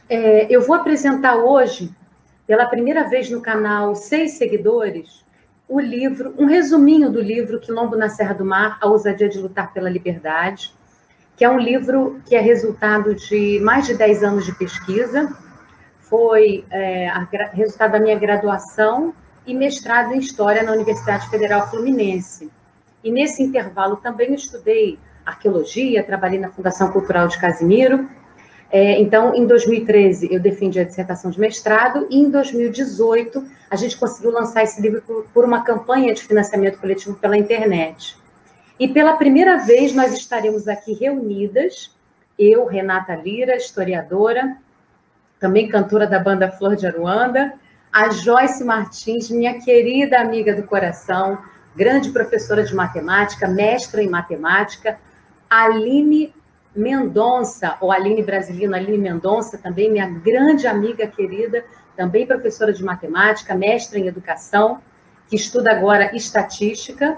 Eu vou apresentar hoje, pela primeira vez no canal 6 Seguidores, o livro, um resuminho do livro Quilombo na Serra do Mar, A Ousadia de Lutar pela Liberdade, que é um livro que é resultado de mais de 10 anos de pesquisa, foi resultado da minha graduação e mestrado em História na Universidade Federal Fluminense. E nesse intervalo também estudei arqueologia, trabalhei na Fundação Cultural de Casimiro. Então, em 2013, eu defendi a dissertação de mestrado e em 2018 a gente conseguiu lançar esse livro por uma campanha de financiamento coletivo pela internet. E pela primeira vez nós estaremos aqui reunidas, eu, Renata Lira, historiadora, também cantora da banda Flor de Aruanda, a Joyce Martins, minha querida amiga do coração, grande professora de matemática, mestra em matemática, Aline Mendonça, ou Aline Brasilino, Aline Mendonça, também minha grande amiga querida, também professora de matemática, mestra em educação, que estuda agora estatística.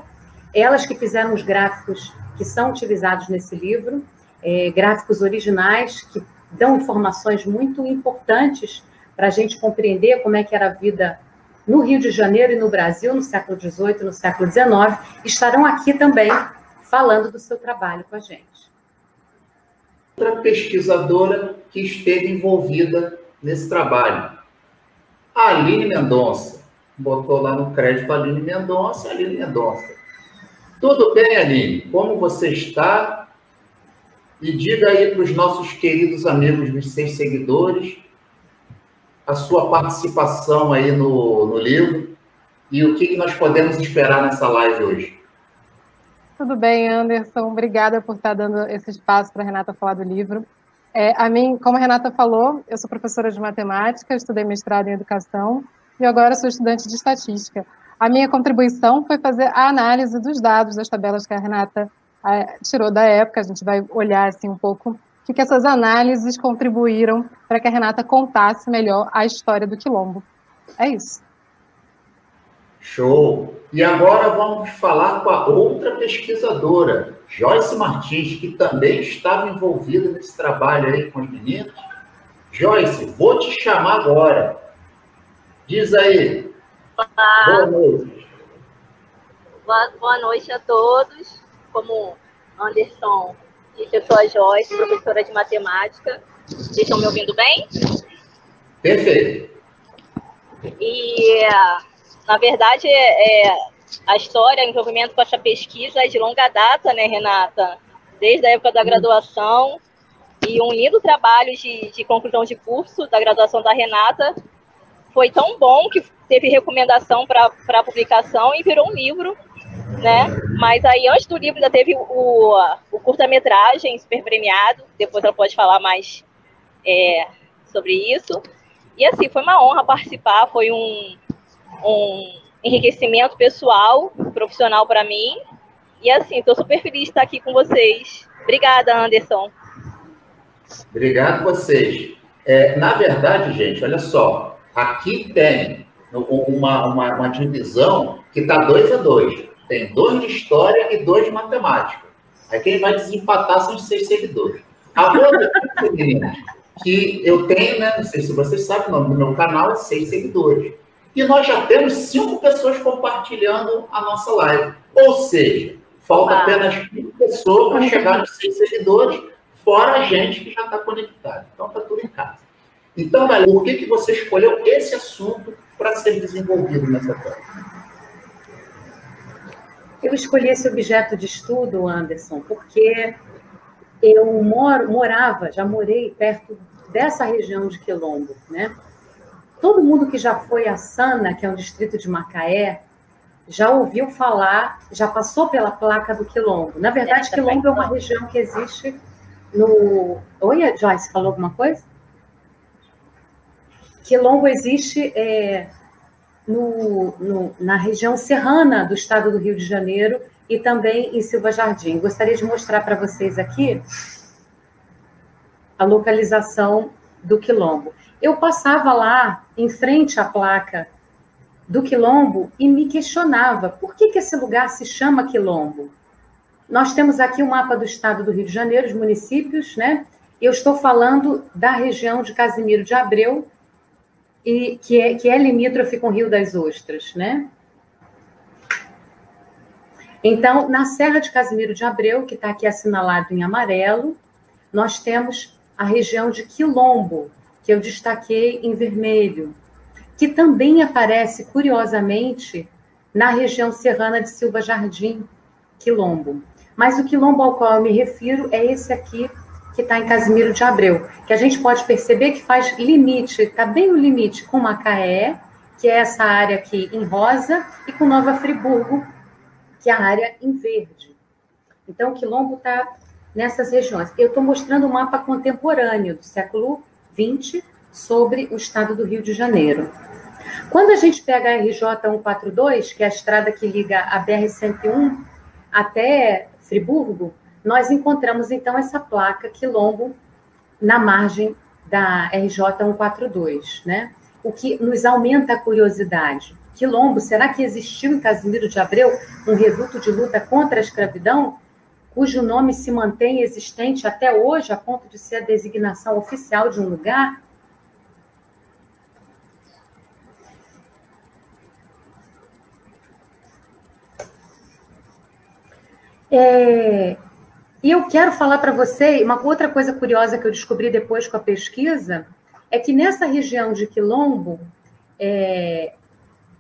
Elas que fizeram os gráficos que são utilizados nesse livro, gráficos originais que dão informações muito importantes para a gente compreender como é que era a vida no Rio de Janeiro e no Brasil, no século XVIII e no século XIX, estarão aqui também falando do seu trabalho com a gente. Outra pesquisadora que esteve envolvida nesse trabalho, a Aline Mendonça. Botou lá no crédito Aline Mendonça. Tudo bem, Aline? Como você está? E diga aí para os nossos queridos amigos dos 6 Seguidores a sua participação aí no livro e o que nós podemos esperar nessa live hoje. Tudo bem, Anderson. Obrigada por estar dando esse espaço para a Renata falar do livro. Como a Renata falou, eu sou professora de matemática, estudei mestrado em educação e agora sou estudante de estatística. A minha contribuição foi fazer a análise dos dados das tabelas que a Renata tirou da época. A gente vai olhar assim, um pouco o que essas análises contribuíram para que a Renata contasse melhor a história do Quilombo. É isso. Show! E agora vamos falar com a outra pesquisadora, Joyce Martins, que também estava envolvida nesse trabalho aí com os meninos. Joyce, vou te chamar agora. Diz aí. Olá. Boa noite. Boa noite a todos. Como Anderson disse, eu sou a Joyce, professora de matemática. Vocês estão me ouvindo bem? Perfeito. E, na verdade, a história, o envolvimento com essa pesquisa é de longa data, né, Renata? Desde a época da graduação. E um lindo trabalho de conclusão de curso da graduação da Renata. Foi tão bom que teve recomendação para publicação e virou um livro, né? Mas aí, antes do livro, ainda teve o curta-metragem super premiado. Depois ela pode falar mais sobre isso. E, assim, foi uma honra participar. Foi um enriquecimento pessoal, profissional para mim. E, assim, estou super feliz de estar aqui com vocês. Obrigada, Anderson. Obrigado a vocês. Na verdade, gente, olha só. Aqui tem uma divisão que está 2-2. Tem 2 de história e 2 de matemática. Aí quem vai desempatar são os 6 seguidores. A outra que eu tenho, né? Não sei se vocês sabem, no meu canal é 6 seguidores. E nós já temos 5 pessoas compartilhando a nossa live. Ou seja, falta apenas 5 pessoas para chegar nos 6 seguidores, fora a gente que já está conectado. Então está tudo em casa. Então, galera, por que você escolheu esse assunto para ser desenvolvido nessa tela? Eu escolhi esse objeto de estudo, Anderson, porque eu já morei perto dessa região de Quilombo, né? Todo mundo que já foi a Sana, que é um distrito de Macaé, já ouviu falar, já passou pela placa do Quilombo. Na verdade, Quilombo é uma região que existe no... Oi, Joyce, falou alguma coisa? Quilombo existe na região serrana do estado do Rio de Janeiro e também em Silva Jardim. Gostaria de mostrar para vocês aqui a localização do Quilombo. Eu passava lá, em frente à placa do Quilombo, e me questionava por que esse lugar se chama Quilombo. Nós temos aqui o mapa do estado do Rio de Janeiro, os municípios, né? eu estou falando da região de Casimiro de Abreu, e que é limítrofe com o Rio das Ostras, né? Então, na Serra de Casimiro de Abreu, que está aqui assinalado em amarelo, nós temos a região de Quilombo, que eu destaquei em vermelho, que também aparece, curiosamente, na região serrana de Silva Jardim, Quilombo. Mas o quilombo ao qual eu me refiro é esse aqui, que está em Casimiro de Abreu, que a gente pode perceber que faz limite, está bem no limite com Macaé, que é essa área aqui em rosa, e com Nova Friburgo, que é a área em verde. Então, o quilombo está nessas regiões. Eu estou mostrando um mapa contemporâneo do século XX sobre o estado do Rio de Janeiro. Quando a gente pega a RJ 142, que é a estrada que liga a BR-101 até Friburgo, nós encontramos, então, essa placa quilombo na margem da RJ 142, né? O que nos aumenta a curiosidade. Quilombo, será que existiu em Casimiro de Abreu um reduto de luta contra a escravidão, cujo nome se mantém existente até hoje, a ponto de ser a designação oficial de um lugar? E eu quero falar para você, uma outra coisa curiosa que eu descobri depois com a pesquisa, é que nessa região de Quilombo,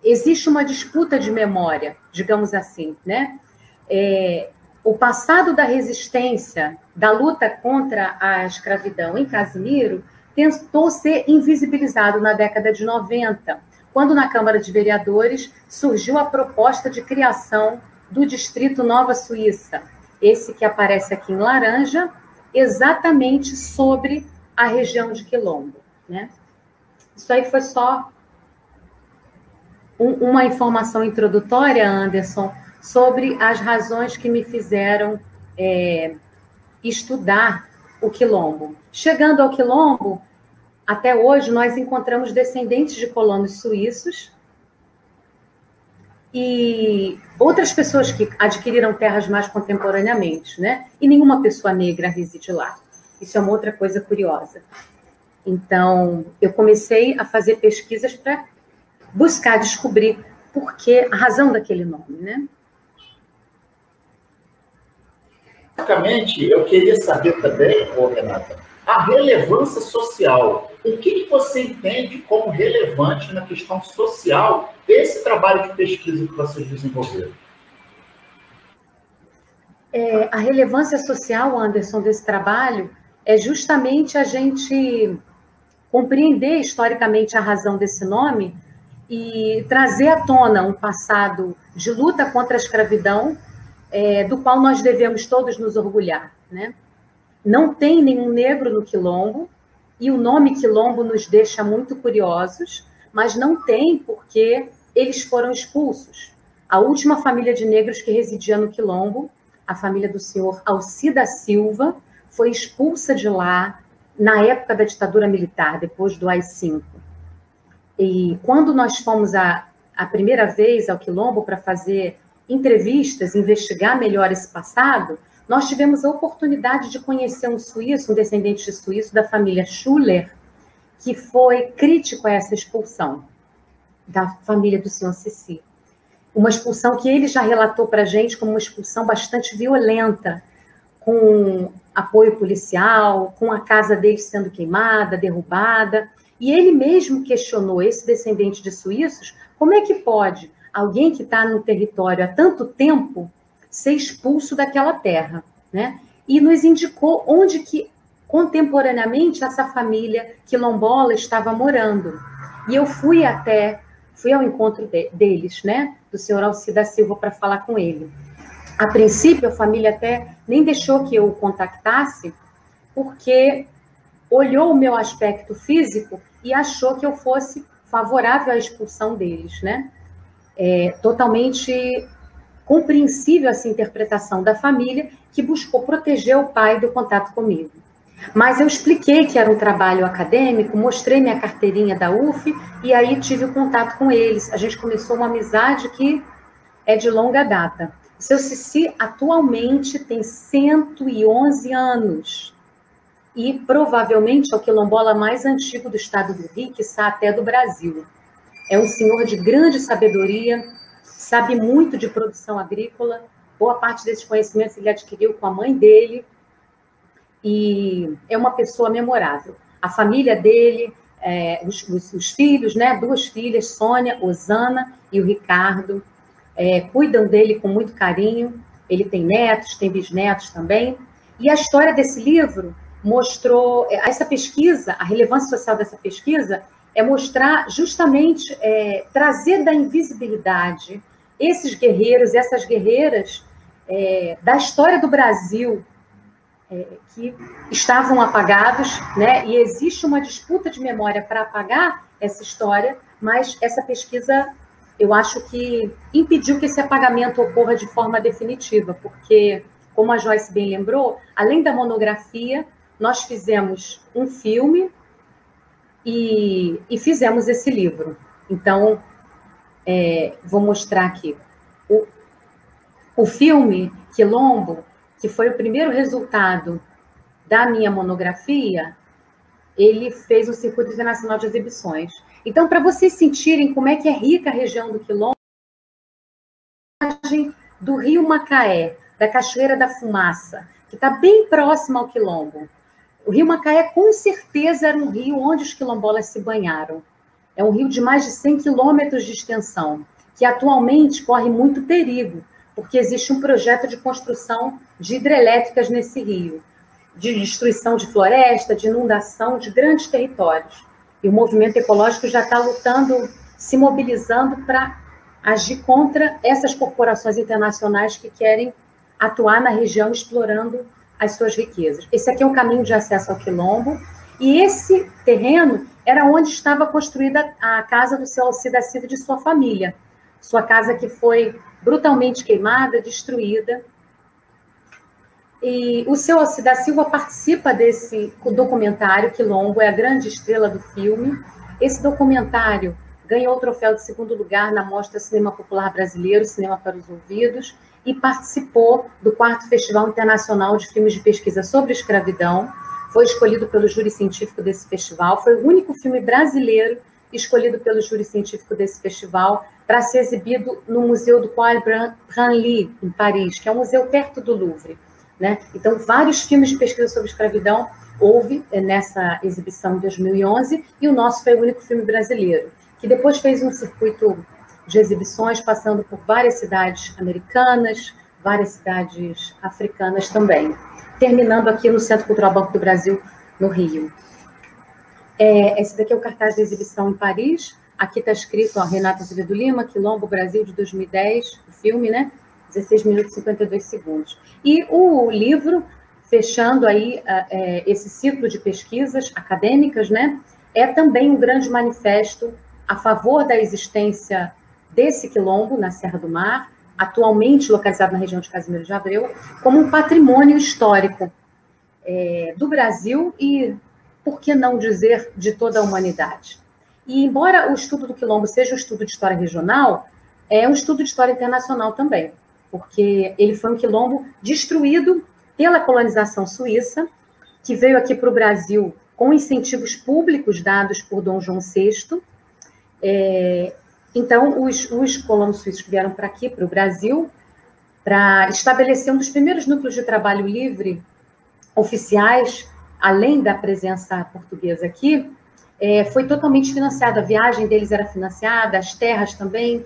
existe uma disputa de memória, digamos assim, né? O passado da resistência, da luta contra a escravidão em Casimiro, tentou ser invisibilizado na década de 90, quando na Câmara de Vereadores surgiu a proposta de criação do Distrito Nova Suíça, esse que aparece aqui em laranja, exatamente sobre a região de Quilombo, né? Isso aí foi só uma informação introdutória, Anderson, sobre as razões que me fizeram estudar o Quilombo. Chegando ao Quilombo, até hoje nós encontramos descendentes de colonos suíços e outras pessoas que adquiriram terras mais contemporaneamente, né? E nenhuma pessoa negra reside lá. Isso é uma outra coisa curiosa. Então, eu comecei a fazer pesquisas para buscar descobrir por que a razão daquele nome, né? Basicamente, eu queria saber também, Renata, a relevância social. O que você entende como relevante na questão social desse trabalho de pesquisa que vocês desenvolveram? A relevância social, Anderson, desse trabalho é justamente a gente compreender historicamente a razão desse nome e trazer à tona um passado de luta contra a escravidão, do qual nós devemos todos nos orgulhar, né? Não tem nenhum negro no Quilombo, e o nome Quilombo nos deixa muito curiosos, mas não tem porque eles foram expulsos. A última família de negros que residia no Quilombo, a família do senhor Alcida Silva, foi expulsa de lá na época da ditadura militar, depois do AI-5. E quando nós fomos a primeira vez ao Quilombo para fazer entrevistas, investigar melhor esse passado, nós tivemos a oportunidade de conhecer um suíço, um descendente de suíço da família Schuller, que foi crítico a essa expulsão da família do senhor Cici. Uma expulsão que ele já relatou para a gente como uma expulsão bastante violenta, com apoio policial, com a casa dele sendo queimada, derrubada. E ele mesmo questionou, esse descendente de suíços, como é que pode alguém que está no território há tanto tempo ser expulso daquela terra, né? E nos indicou onde que, contemporaneamente, essa família quilombola estava morando. E eu fui ao encontro deles, né? Do senhor Alcida Silva, para falar com ele. A princípio, a família até nem deixou que eu o contactasse, porque olhou o meu aspecto físico e achou que eu fosse favorável à expulsão deles, né? Totalmente compreensível essa interpretação da família, que buscou proteger o pai do contato comigo. Mas eu expliquei que era um trabalho acadêmico, mostrei minha carteirinha da UF, e aí tive o contato com eles. A gente começou uma amizade que é de longa data. O seu Cici atualmente tem 111 anos. e provavelmente é o quilombola mais antigo do estado do Rio, quiçá até do Brasil. É um senhor de grande sabedoria, sabe muito de produção agrícola, boa parte desses conhecimentos ele adquiriu com a mãe dele, e é uma pessoa memorável. A família dele, os filhos, né, 2 filhas, Sônia, Osana e o Ricardo, cuidam dele com muito carinho. Ele tem netos, tem bisnetos também. E a história desse livro mostrou, essa pesquisa, a relevância social dessa pesquisa é mostrar justamente, trazer da invisibilidade esses guerreiros, essas guerreiras da história do Brasil, que estavam apagados, né? E existe uma disputa de memória para apagar essa história, mas essa pesquisa, eu acho que impediu que esse apagamento ocorra de forma definitiva, porque, como a Joyce bem lembrou, além da monografia, nós fizemos um filme e fizemos esse livro. Então, vou mostrar aqui. O filme Quilombo, que foi o primeiro resultado da minha monografia, ele fez o Circuito Internacional de Exibições. Então, para vocês sentirem como é que é rica a região do Quilombo, do Rio Macaé, da Cachoeira da Fumaça, que está bem próxima ao Quilombo. O Rio Macaé, com certeza, era um rio onde os quilombolas se banharam. É um rio de mais de 100 quilômetros de extensão, que atualmente corre muito perigo, porque existe um projeto de construção de hidrelétricas nesse rio, de destruição de floresta, de inundação de grandes territórios. E o movimento ecológico já está lutando, se mobilizando para agir contra essas corporações internacionais que querem atuar na região explorando as suas riquezas. Esse aqui é um caminho de acesso ao Quilombo, e esse terreno era onde estava construída a casa do seu Alcida Silva e de sua família. Sua casa que foi brutalmente queimada, destruída. E o seu Alcida Silva participa desse documentário, Quilombo, é a grande estrela do filme. Esse documentário ganhou o troféu de 2º lugar na Mostra Cinema Popular Brasileiro, Cinema para os Ouvidos, e participou do 4º Festival Internacional de Filmes de Pesquisa sobre Escravidão. Foi escolhido pelo júri científico desse festival, foi o único filme brasileiro escolhido pelo júri científico desse festival para ser exibido no Museu do Paul Branly, em Paris, que é um museu perto do Louvre, né? Então, vários filmes de pesquisa sobre escravidão houve nessa exibição em 2011, e o nosso foi o único filme brasileiro, que depois fez um circuito de exibições, passando por várias cidades americanas, várias cidades africanas também, terminando aqui no Centro Cultural Banco do Brasil, no Rio. Esse daqui é o cartaz da exibição em Paris. Aqui está escrito, ó, Renata Azevedo Lima, Quilombo, Brasil, de 2010, o filme, né? 16 minutos e 52 segundos. E o livro, fechando aí esse ciclo de pesquisas acadêmicas, né? É também um grande manifesto a favor da existência desse quilombo na Serra do Mar, atualmente localizado na região de Casimiro de Abreu, como um patrimônio histórico do Brasil e, por que não dizer, de toda a humanidade. E, embora o estudo do quilombo seja um estudo de história regional, é um estudo de história internacional também, porque ele foi um quilombo destruído pela colonização suíça, que veio aqui para o Brasil com incentivos públicos dados por Dom João VI. Então, os colonos suíços que vieram para aqui, para o Brasil, para estabelecer um dos primeiros núcleos de trabalho livre oficiais, além da presença portuguesa aqui, foi totalmente financiada. A viagem deles era financiada, as terras também,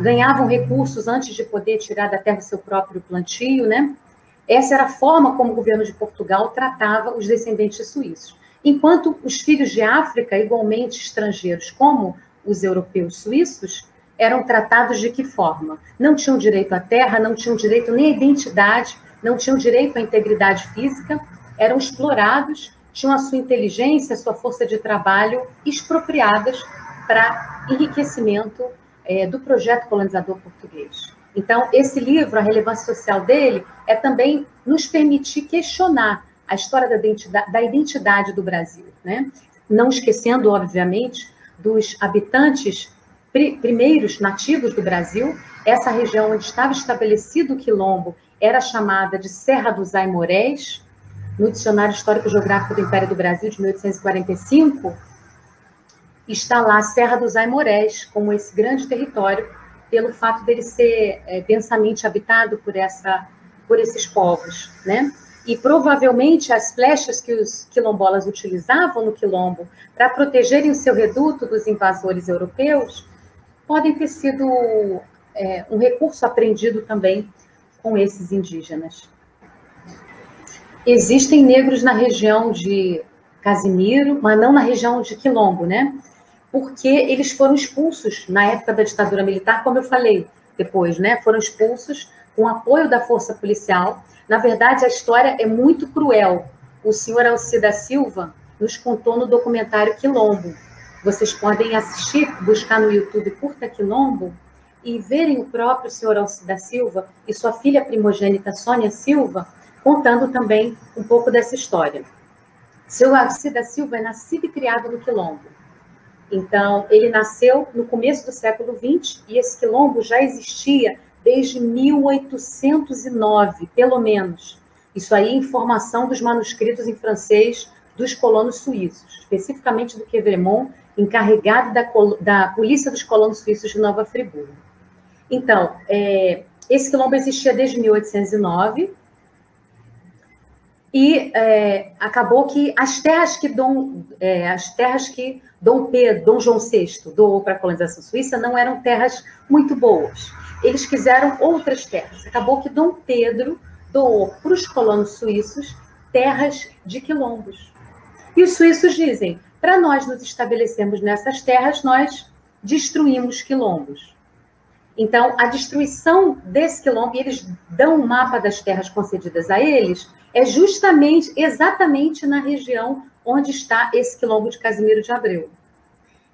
ganhavam recursos antes de poder tirar da terra o seu próprio plantio, né? Essa era a forma como o governo de Portugal tratava os descendentes suíços. Enquanto os filhos de África, igualmente estrangeiros como os europeus suíços, eram tratados de que forma? Não tinham direito à terra, não tinham direito nem à identidade, não tinham direito à integridade física, eram explorados, tinham a sua inteligência, a sua força de trabalho expropriadas para enriquecimento do projeto colonizador português. Então, esse livro, a relevância social dele, é também nos permitir questionar a história da identidade do Brasil, né? Não esquecendo, obviamente, dos habitantes primeiros nativos do Brasil. Essa região onde estava estabelecido o quilombo era chamada de Serra dos Aimorés. no Dicionário Histórico-Geográfico do Império do Brasil, de 1845, está lá a Serra dos Aimorés, como esse grande território, pelo fato dele ser densamente habitado por esses povos, né? E provavelmente as flechas que os quilombolas utilizavam no quilombo para protegerem o seu reduto dos invasores europeus podem ter sido um recurso aprendido também com esses indígenas. Existem negros na região de Casimiro, mas não na região de Quilombo, né? Porque eles foram expulsos na época da ditadura militar, como eu falei depois, né? Foram expulsos com apoio da força policial. Na verdade, a história é muito cruel. O senhor Alcida Silva nos contou no documentário Quilombo. Vocês podem assistir, buscar no YouTube Curta Quilombo e verem o próprio senhor Alcida Silva e sua filha primogênita Sônia Silva contando também um pouco dessa história. Seu Alcida Silva é nascido e criado no Quilombo. Então, ele nasceu no começo do século XX e esse quilombo já existia desde 1809, pelo menos. Isso aí é informação dos manuscritos em francês dos colonos suíços, especificamente do Quevremont, encarregado da polícia dos colonos suíços de Nova Friburgo. Então, esse quilombo existia desde 1809 e acabou que as terras que Dom João VI doou para a colonização suíça não eram terras muito boas. Eles quiseram outras terras. Acabou que Dom Pedro doou para os colonos suíços terras de quilombos. E os suíços dizem, para nós nos estabelecermos nessas terras, nós destruímos quilombos. Então, a destruição desse quilombo, e eles dão um mapa das terras concedidas a eles, é justamente, exatamente na região onde está esse quilombo de Casimiro de Abreu.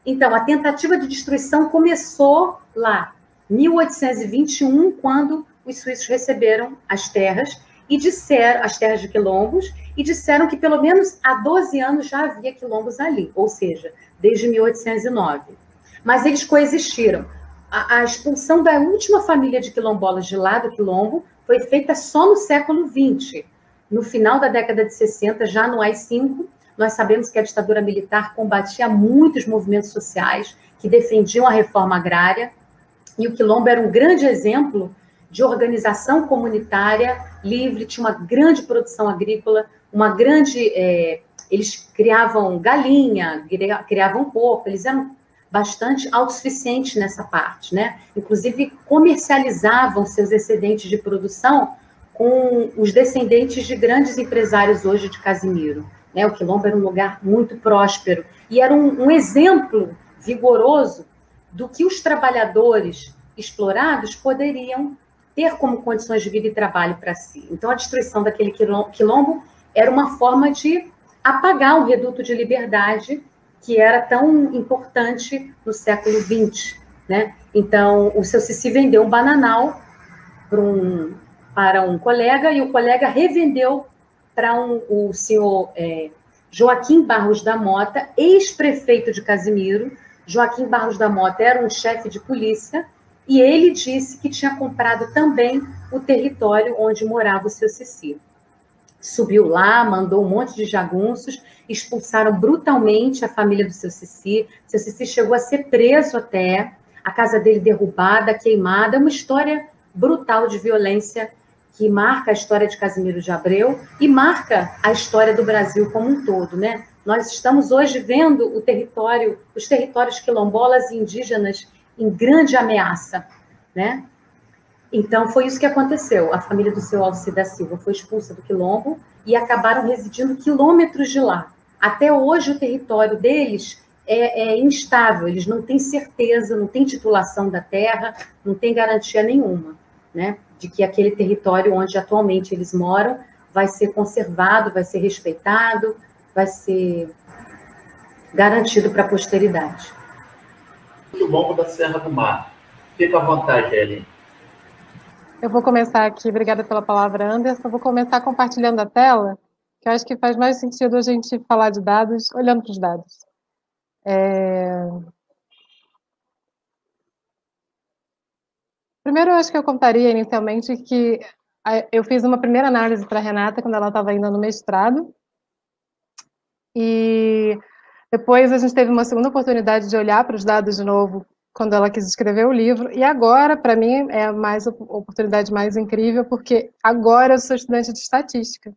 Então, a tentativa de destruição começou lá, 1821, quando os suíços receberam as terras, e disseram, as terras de quilombos, e disseram que pelo menos há 12 anos já havia quilombos ali, ou seja, desde 1809. Mas eles coexistiram. A expulsão da última família de quilombolas de lá do quilombo foi feita só no século XX. No final da década de 60, já no AI-5, nós sabemos que a ditadura militar combatia muitos movimentos sociais que defendiam a reforma agrária, e o quilombo era um grande exemplo de organização comunitária livre, tinha uma grande produção agrícola, uma grande... eles criavam galinha, criavam porco, eles eram bastante autossuficientes nessa parte, né? Inclusive, comercializavam seus excedentes de produção com os descendentes de grandes empresários hoje de Casimiro. Né? O quilombo era um lugar muito próspero e era um exemplo vigoroso do que os trabalhadores explorados poderiam ter como condições de vida e trabalho para si. Então, a destruição daquele quilombo era uma forma de apagar um reduto de liberdade que era tão importante no século XX. Né? Então, o seu Cici vendeu um bananal para um colega, e o colega revendeu para o senhor Joaquim Barros da Mota, ex-prefeito de Casimiro. Joaquim Barros da Mota era um chefe de polícia, e ele disse que tinha comprado também o território onde morava o seu Cici. Subiu lá, mandou um monte de jagunços, expulsaram brutalmente a família do seu Cici. Seu Cici chegou a ser preso até, a casa dele derrubada, queimada. É uma história brutal de violência que marca a história de Casimiro de Abreu e marca a história do Brasil como um todo, né? Nós estamos hoje vendo os territórios quilombolas e indígenas em grande ameaça, né? Então, foi isso que aconteceu. A família do seu Alcida Silva foi expulsa do quilombo e acabaram residindo quilômetros de lá. Até hoje, o território deles é instável, eles não têm certeza, não têm titulação da terra, não têm garantia nenhuma, né, de que aquele território onde atualmente eles moram vai ser conservado, vai ser respeitado, vai ser garantido para a posteridade. O Quilombo da Serra do Mar. Fica à vontade, Ellen. Eu vou começar aqui, obrigada pela palavra, Anderson. Eu vou começar compartilhando a tela, que eu acho que faz mais sentido a gente falar de dados, olhando para os dados. Primeiro, eu acho que eu contaria inicialmente que Eu fiz uma primeira análise para a Renata quando ela estava ainda no mestrado, e depois a gente teve uma segunda oportunidade de olhar para os dados de novo quando ela quis escrever o livro, e agora, para mim, é a oportunidade mais incrível, porque agora eu sou estudante de estatística.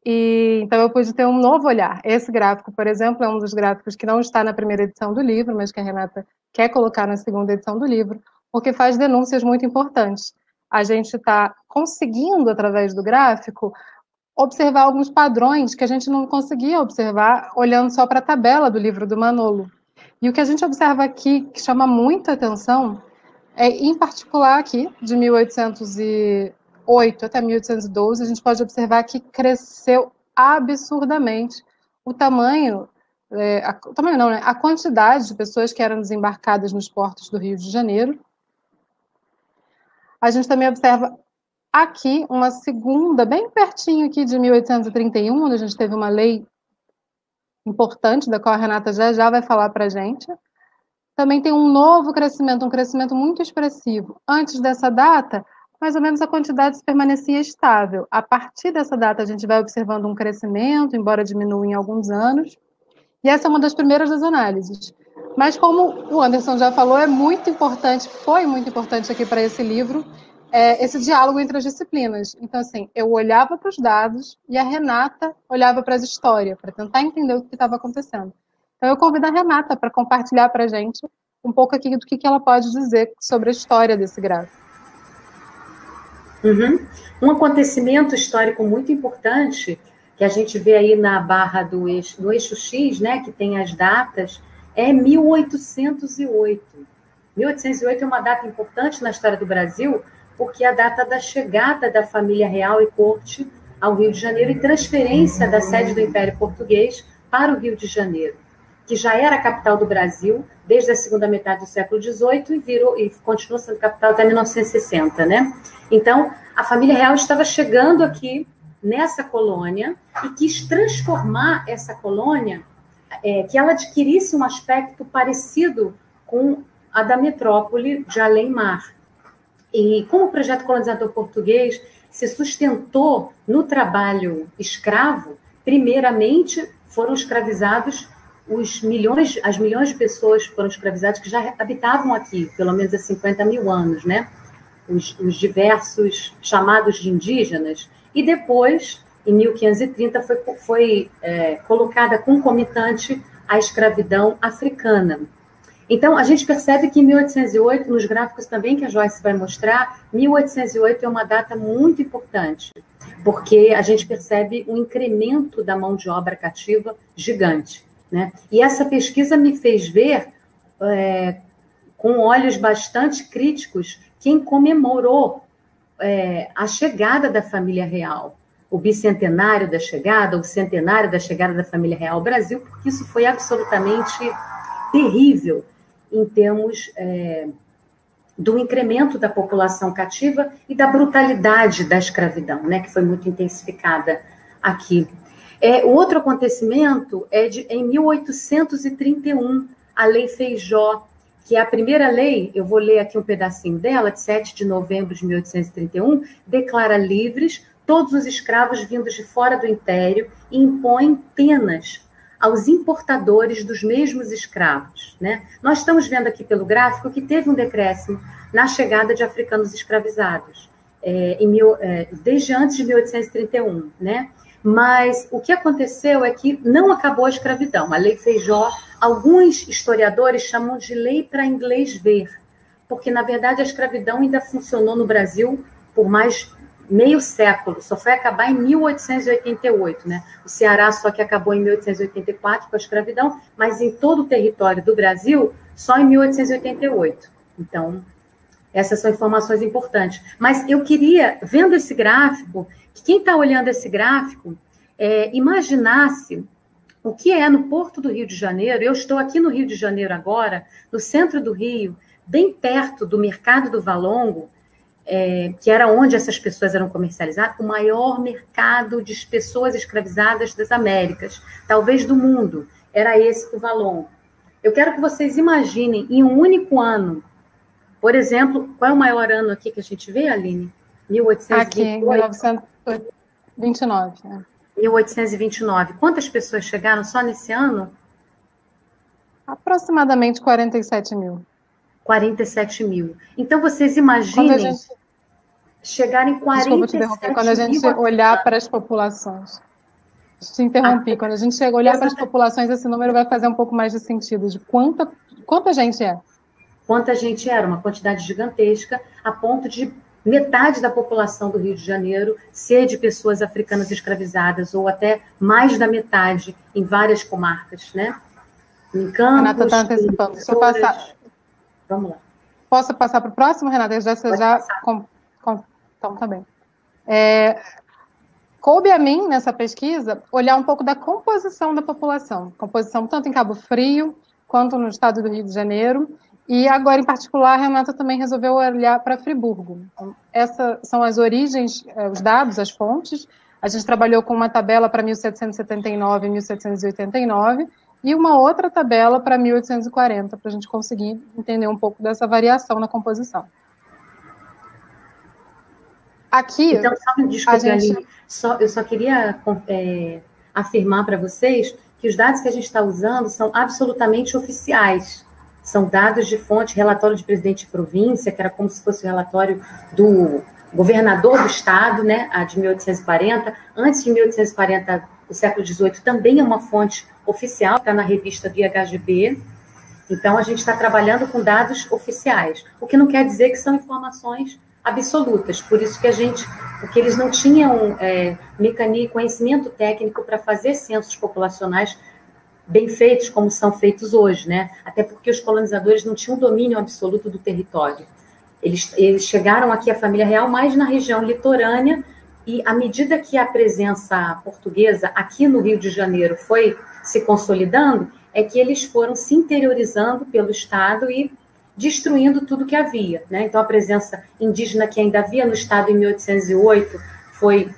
E então eu pude ter um novo olhar. Esse gráfico, por exemplo, é um dos gráficos que não está na primeira edição do livro, mas que a Renata quer colocar na segunda edição do livro, porque faz denúncias muito importantes. A gente está conseguindo, através do gráfico, observar alguns padrões que a gente não conseguia observar olhando só para a tabela do livro do Manolo. E o que a gente observa aqui, que chama muita atenção, é, em particular aqui, de 1808 até 1812, a gente pode observar que cresceu absurdamente o tamanho, o tamanho não, né? A quantidade de pessoas que eram desembarcadas nos portos do Rio de Janeiro. A gente também observa aqui uma segunda, bem pertinho aqui de 1831, onde a gente teve uma lei importante, da qual a Renata já vai falar para a gente. Também tem um novo crescimento, um crescimento muito expressivo. Antes dessa data, mais ou menos a quantidade permanecia estável. A partir dessa data, a gente vai observando um crescimento, embora diminua em alguns anos. E essa é uma das primeiras das análises. Mas como o Anderson já falou, é muito importante, foi muito importante aqui para esse livro, esse diálogo entre as disciplinas. Então, assim, eu olhava para os dados e a Renata olhava para as histórias, para tentar entender o que estava acontecendo. Então, eu convido a Renata para compartilhar para a gente um pouco aqui do que ela pode dizer sobre a história desse gráfico. Um acontecimento histórico muito importante, que a gente vê aí na barra no eixo X, né, que tem as datas, é 1808. 1808 é uma data importante na história do Brasil, porque é a data da chegada da família real e corte ao Rio de Janeiro e transferência da sede do Império Português para o Rio de Janeiro, que já era a capital do Brasil desde a segunda metade do século XVIII e continuou sendo capital até 1960, né? Então, a família real estava chegando aqui nessa colônia e quis transformar essa colônia, que ela adquirisse um aspecto parecido com a da metrópole de além-mar. E como o projeto colonizador português se sustentou no trabalho escravo, primeiramente foram escravizados as milhões de pessoas foram escravizadas que já habitavam aqui, pelo menos há 50 mil anos, né? Os diversos chamados de indígenas. E depois, em 1530, foi colocada concomitante a escravidão africana. Então, a gente percebe que em 1808, nos gráficos também que a Joyce vai mostrar, 1808 é uma data muito importante, porque a gente percebe um incremento da mão de obra cativa gigante, né? E essa pesquisa me fez ver, com olhos bastante críticos, quem comemorou a chegada da família real, o bicentenário da chegada, o centenário da chegada da família real ao Brasil, porque isso foi absolutamente terrível em termos do incremento da população cativa e da brutalidade da escravidão, né, que foi muito intensificada aqui. O outro acontecimento é em 1831, a Lei Feijó, que é a primeira lei, eu vou ler aqui um pedacinho dela, de 7 de novembro de 1831, declara livres todos os escravos vindos de fora do Império e impõe penas aos importadores dos mesmos escravos, né? Nós estamos vendo aqui pelo gráfico que teve um decréscimo na chegada de africanos escravizados, desde antes de 1831, né? Mas o que aconteceu é que não acabou a escravidão. A Lei Feijó, alguns historiadores chamam de lei para inglês ver, porque, na verdade, a escravidão ainda funcionou no Brasil por mais meio século, só foi acabar em 1888, né? O Ceará só que acabou em 1884 com a escravidão, mas em todo o território do Brasil, só em 1888. Então, essas são informações importantes. Mas eu queria, vendo esse gráfico, que quem está olhando esse gráfico, imaginasse o que é no Porto do Rio de Janeiro. Eu estou aqui no Rio de Janeiro agora, no centro do Rio, bem perto do Mercado do Valongo, que era onde essas pessoas eram comercializadas, o maior mercado de pessoas escravizadas das Américas, talvez do mundo, era esse do Valongo. Eu quero que vocês imaginem, em um único ano, por exemplo, qual é o maior ano aqui que a gente vê, Aline? Aqui, em 1929. Né? 1829. Quantas pessoas chegaram só nesse ano? Aproximadamente 47 mil. 47 mil. Então, vocês imaginem chegarem 47 Desculpa te interromper. Quando a gente olhar para as populações. Te interrompi. Quando a gente chega a olhar para as populações, esse número vai fazer um pouco mais de sentido. De quanta gente é? Quanta gente era? Uma quantidade gigantesca, a ponto de metade da população do Rio de Janeiro ser de pessoas africanas escravizadas, ou até mais da metade em várias comarcas, né? Em Campos... Renata está antecipando. Deixa eu passar. Vamos lá. Posso passar para o próximo, Renata? Então, tá bem. Coube a mim, nessa pesquisa, olhar um pouco da composição da população. Composição tanto em Cabo Frio, quanto no estado do Rio de Janeiro. E agora, em particular, a Renata também resolveu olhar para Friburgo. Então, essas são as origens, os dados, as fontes. A gente trabalhou com uma tabela para 1779 e 1789 e uma outra tabela para 1840, para a gente conseguir entender um pouco dessa variação na composição. Aqui, então, desculpe, Aline, eu só queria afirmar para vocês que os dados que a gente está usando são absolutamente oficiais. São dados de fonte, relatório de presidente de província, que era como se fosse o relatório do governador do estado, né, a de 1840. Antes de 1840, o século XVIII também é uma fonte oficial, está na revista do IHGB. Então, a gente está trabalhando com dados oficiais, o que não quer dizer que são informações absolutas, por isso que porque eles não tinham conhecimento técnico para fazer censos populacionais bem feitos como são feitos hoje, né? Até porque os colonizadores não tinham domínio absoluto do território. Eles chegaram aqui, a família real, mais na região litorânea, e à medida que a presença portuguesa aqui no Rio de Janeiro foi se consolidando, é que eles foram se interiorizando pelo estado e destruindo tudo que havia, né? Então, a presença indígena que ainda havia no estado em 1808 foi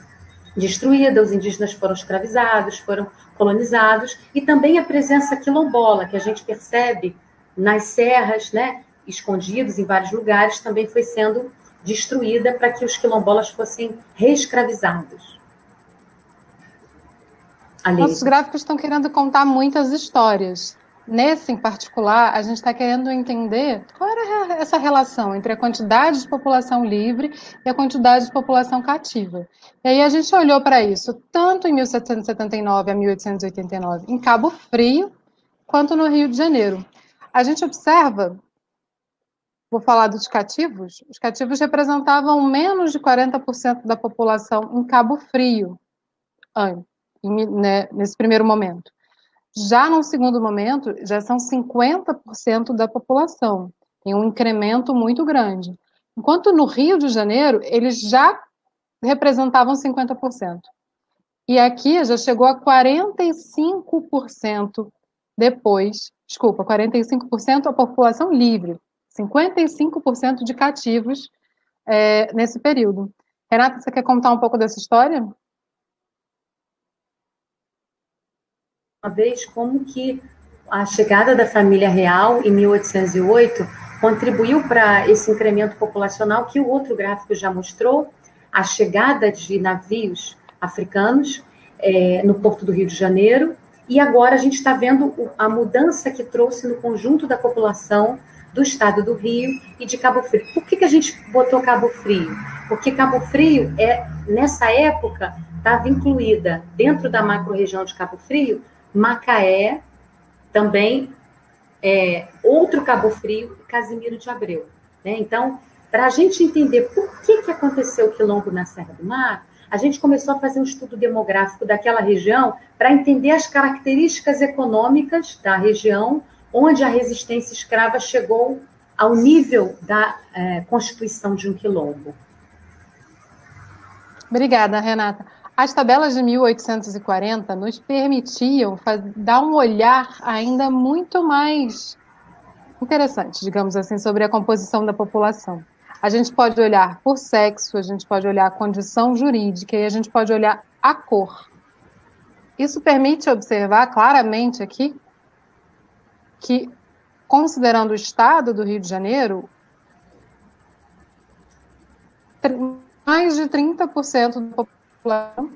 destruída, os indígenas foram escravizados, foram colonizados, e também a presença quilombola, que a gente percebe nas serras, né, escondidos em vários lugares, também foi sendo destruída para que os quilombolas fossem reescravizados. Nossos gráficos estão querendo contar muitas histórias. Nesse, em particular, a gente está querendo entender qual era essa relação entre a quantidade de população livre e a quantidade de população cativa. E aí a gente olhou para isso, tanto em 1779 a 1889, em Cabo Frio, quanto no Rio de Janeiro. A gente observa, vou falar dos cativos, os cativos representavam menos de 40% da população em Cabo Frio, nesse primeiro momento. Já no segundo momento, já são 50% da população. Tem um incremento muito grande. Enquanto no Rio de Janeiro, eles já representavam 50%. E aqui já chegou a 45% depois, 45% a população livre, 55% de cativos nesse período. Renata, você quer contar um pouco dessa história? Uma vez como que a chegada da família real em 1808 contribuiu para esse incremento populacional que o outro gráfico já mostrou, a chegada de navios africanos no Porto do Rio de Janeiro, e agora a gente está vendo a mudança que trouxe no conjunto da população do estado do Rio e de Cabo Frio. Por que a gente botou Cabo Frio? Porque Cabo Frio, nessa época, estava incluída dentro da macro-região de Cabo Frio, Macaé, também outro Cabo Frio e Casimiro de Abreu. Né? Então, para a gente entender por que aconteceu o quilombo na Serra do Mar, a gente começou a fazer um estudo demográfico daquela região para entender as características econômicas da região onde a resistência escrava chegou ao nível da constituição de um quilombo. Obrigada, Renata. As tabelas de 1840 nos permitiam dar um olhar ainda muito mais interessante, digamos assim, sobre a composição da população. A gente pode olhar por sexo, a gente pode olhar a condição jurídica e a gente pode olhar a cor. Isso permite observar claramente aqui que, considerando o estado do Rio de Janeiro, mais de 30% da população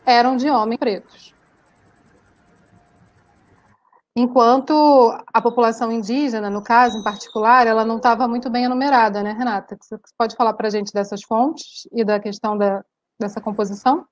eram de homens pretos. Enquanto a população indígena, no caso em particular, ela não estava muito bem enumerada, né, Renata? Você pode falar para a gente dessas fontes e da questão dessa composição?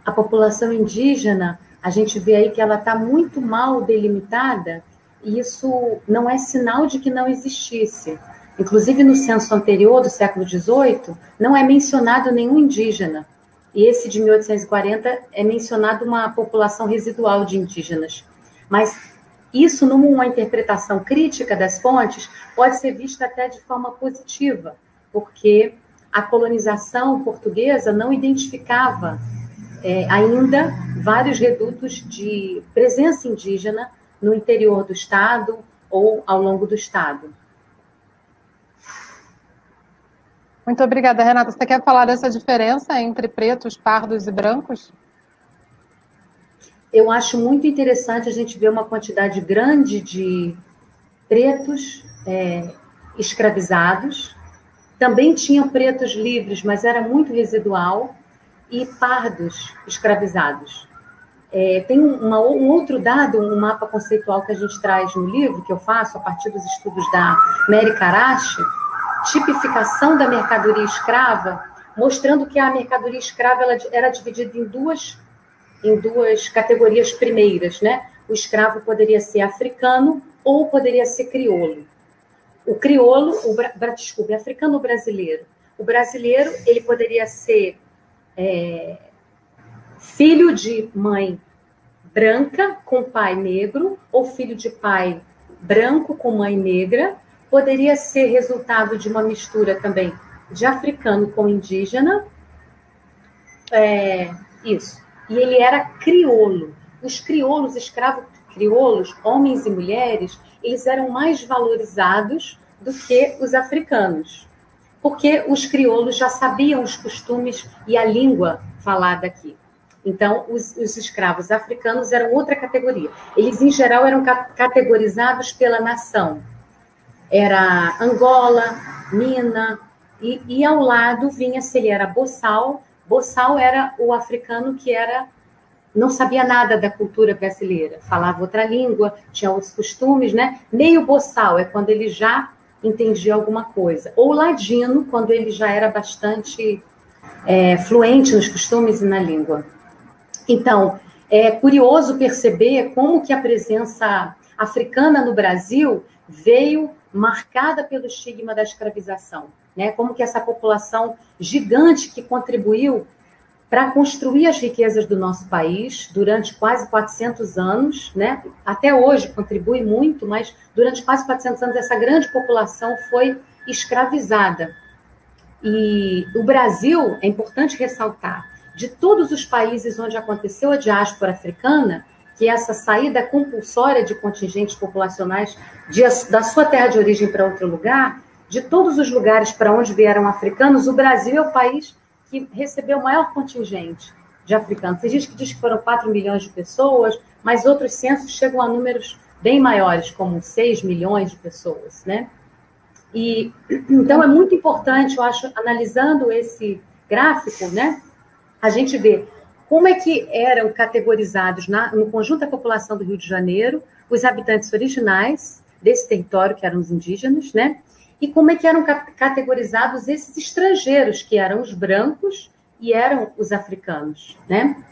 A população indígena, a gente vê aí que ela está muito mal delimitada, e isso não é sinal de que não existisse. Inclusive, no censo anterior, do século XVIII, não é mencionado nenhum indígena. E esse de 1840 é mencionado uma população residual de indígenas. Mas isso, numa interpretação crítica das fontes, pode ser vista até de forma positiva, porque a colonização portuguesa não identificava ainda vários redutos de presença indígena no interior do estado ou ao longo do estado. Muito obrigada, Renata. Você quer falar dessa diferença entre pretos, pardos e brancos? Eu acho muito interessante a gente ver uma quantidade grande de pretos escravizados. Também tinham pretos livres, mas era muito residual, e pardos escravizados. Tem um outro dado, um mapa conceitual que a gente traz no livro, que eu faço a partir dos estudos da Mary Karachi, tipificação da mercadoria escrava, mostrando que a mercadoria escrava ela era dividida em duas categorias primeiras, né? O escravo poderia ser africano ou poderia ser crioulo. O crioulo, africano ou brasileiro. O brasileiro, ele poderia ser filho de mãe branca com pai negro, ou filho de pai branco com mãe negra. Poderia ser resultado de uma mistura também de africano com indígena. Isso. E ele era crioulo. Os crioulos, escravos crioulos, homens e mulheres, eles eram mais valorizados do que os africanos, porque os crioulos já sabiam os costumes e a língua falada aqui. Então, os escravos africanos eram outra categoria. Eles, em geral, eram categorizados pela nação. Era Angola, Mina, e ao lado vinha, se ele era boçal. Boçal era o africano que não sabia nada da cultura brasileira, falava outra língua, tinha outros costumes, né? Meio boçal é quando ele já entendia alguma coisa. Ou ladino, quando ele já era bastante fluente nos costumes e na língua. Então, é curioso perceber como que a presença africana no Brasil veio marcada pelo estigma da escravização, né? Como que essa população gigante que contribuiu para construir as riquezas do nosso país durante quase 400 anos, né? Até hoje contribui muito, mas durante quase 400 anos essa grande população foi escravizada. E o Brasil, é importante ressaltar, de todos os países onde aconteceu a diáspora africana, que é essa saída compulsória de contingentes populacionais da sua terra de origem para outro lugar, de todos os lugares para onde vieram africanos, o Brasil é o país que recebeu o maior contingente de africanos. Tem gente que diz que foram 4 milhões de pessoas, mas outros censos chegam a números bem maiores, como 6 milhões de pessoas, né? E, então, é muito importante, eu acho, analisando esse gráfico, né, a gente vê como é que eram categorizados no conjunto da população do Rio de Janeiro os habitantes originais desse território, que eram os indígenas, né? E como é que eram categorizados esses estrangeiros, que eram os brancos e eram os africanos, né?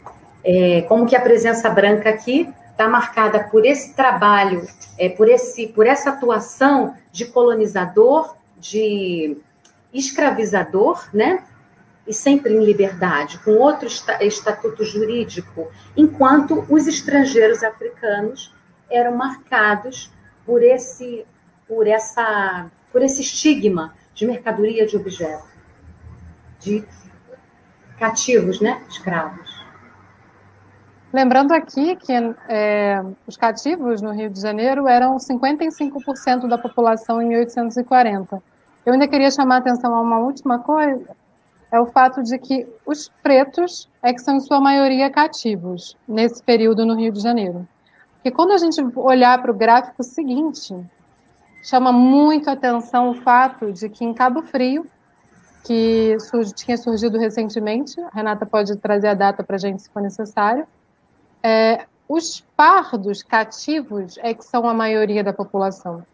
Como que a presença branca aqui está marcada por esse trabalho, por essa atuação de colonizador, de escravizador, né? E sempre em liberdade, com outro estatuto jurídico, enquanto os estrangeiros africanos eram marcados por esse estigma de mercadoria de objeto, de cativos, né, escravos. Lembrando aqui que os cativos no Rio de Janeiro eram 55% da população em 1840. Eu ainda queria chamar a atenção a uma última coisa, é o fato de que os pretos que são, em sua maioria, cativos nesse período no Rio de Janeiro. Porque quando a gente olhar para o gráfico seguinte, chama muito a atenção o fato de que em Cabo Frio que tinha surgido recentemente. A Renata pode trazer a data para a gente, se for necessário. Os pardos cativos é que são a maioria da população,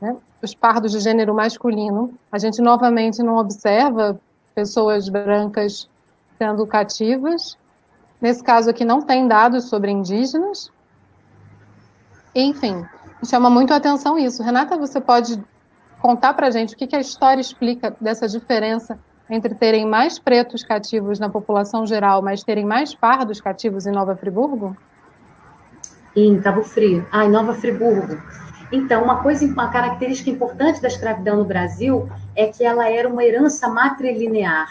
né? Os pardos de gênero masculino, a gente novamente não observa pessoas brancas sendo cativas. Nesse caso aqui não tem dados sobre indígenas. Enfim, chama muito a atenção isso. Renata, você pode contar para a gente o que a história explica dessa diferença entre terem mais pretos cativos na população geral, mas terem mais pardos cativos em Nova Friburgo? Em Cabo Frio. Em Nova Friburgo. Então, uma característica importante da escravidão no Brasil é que ela era uma herança matrilinear,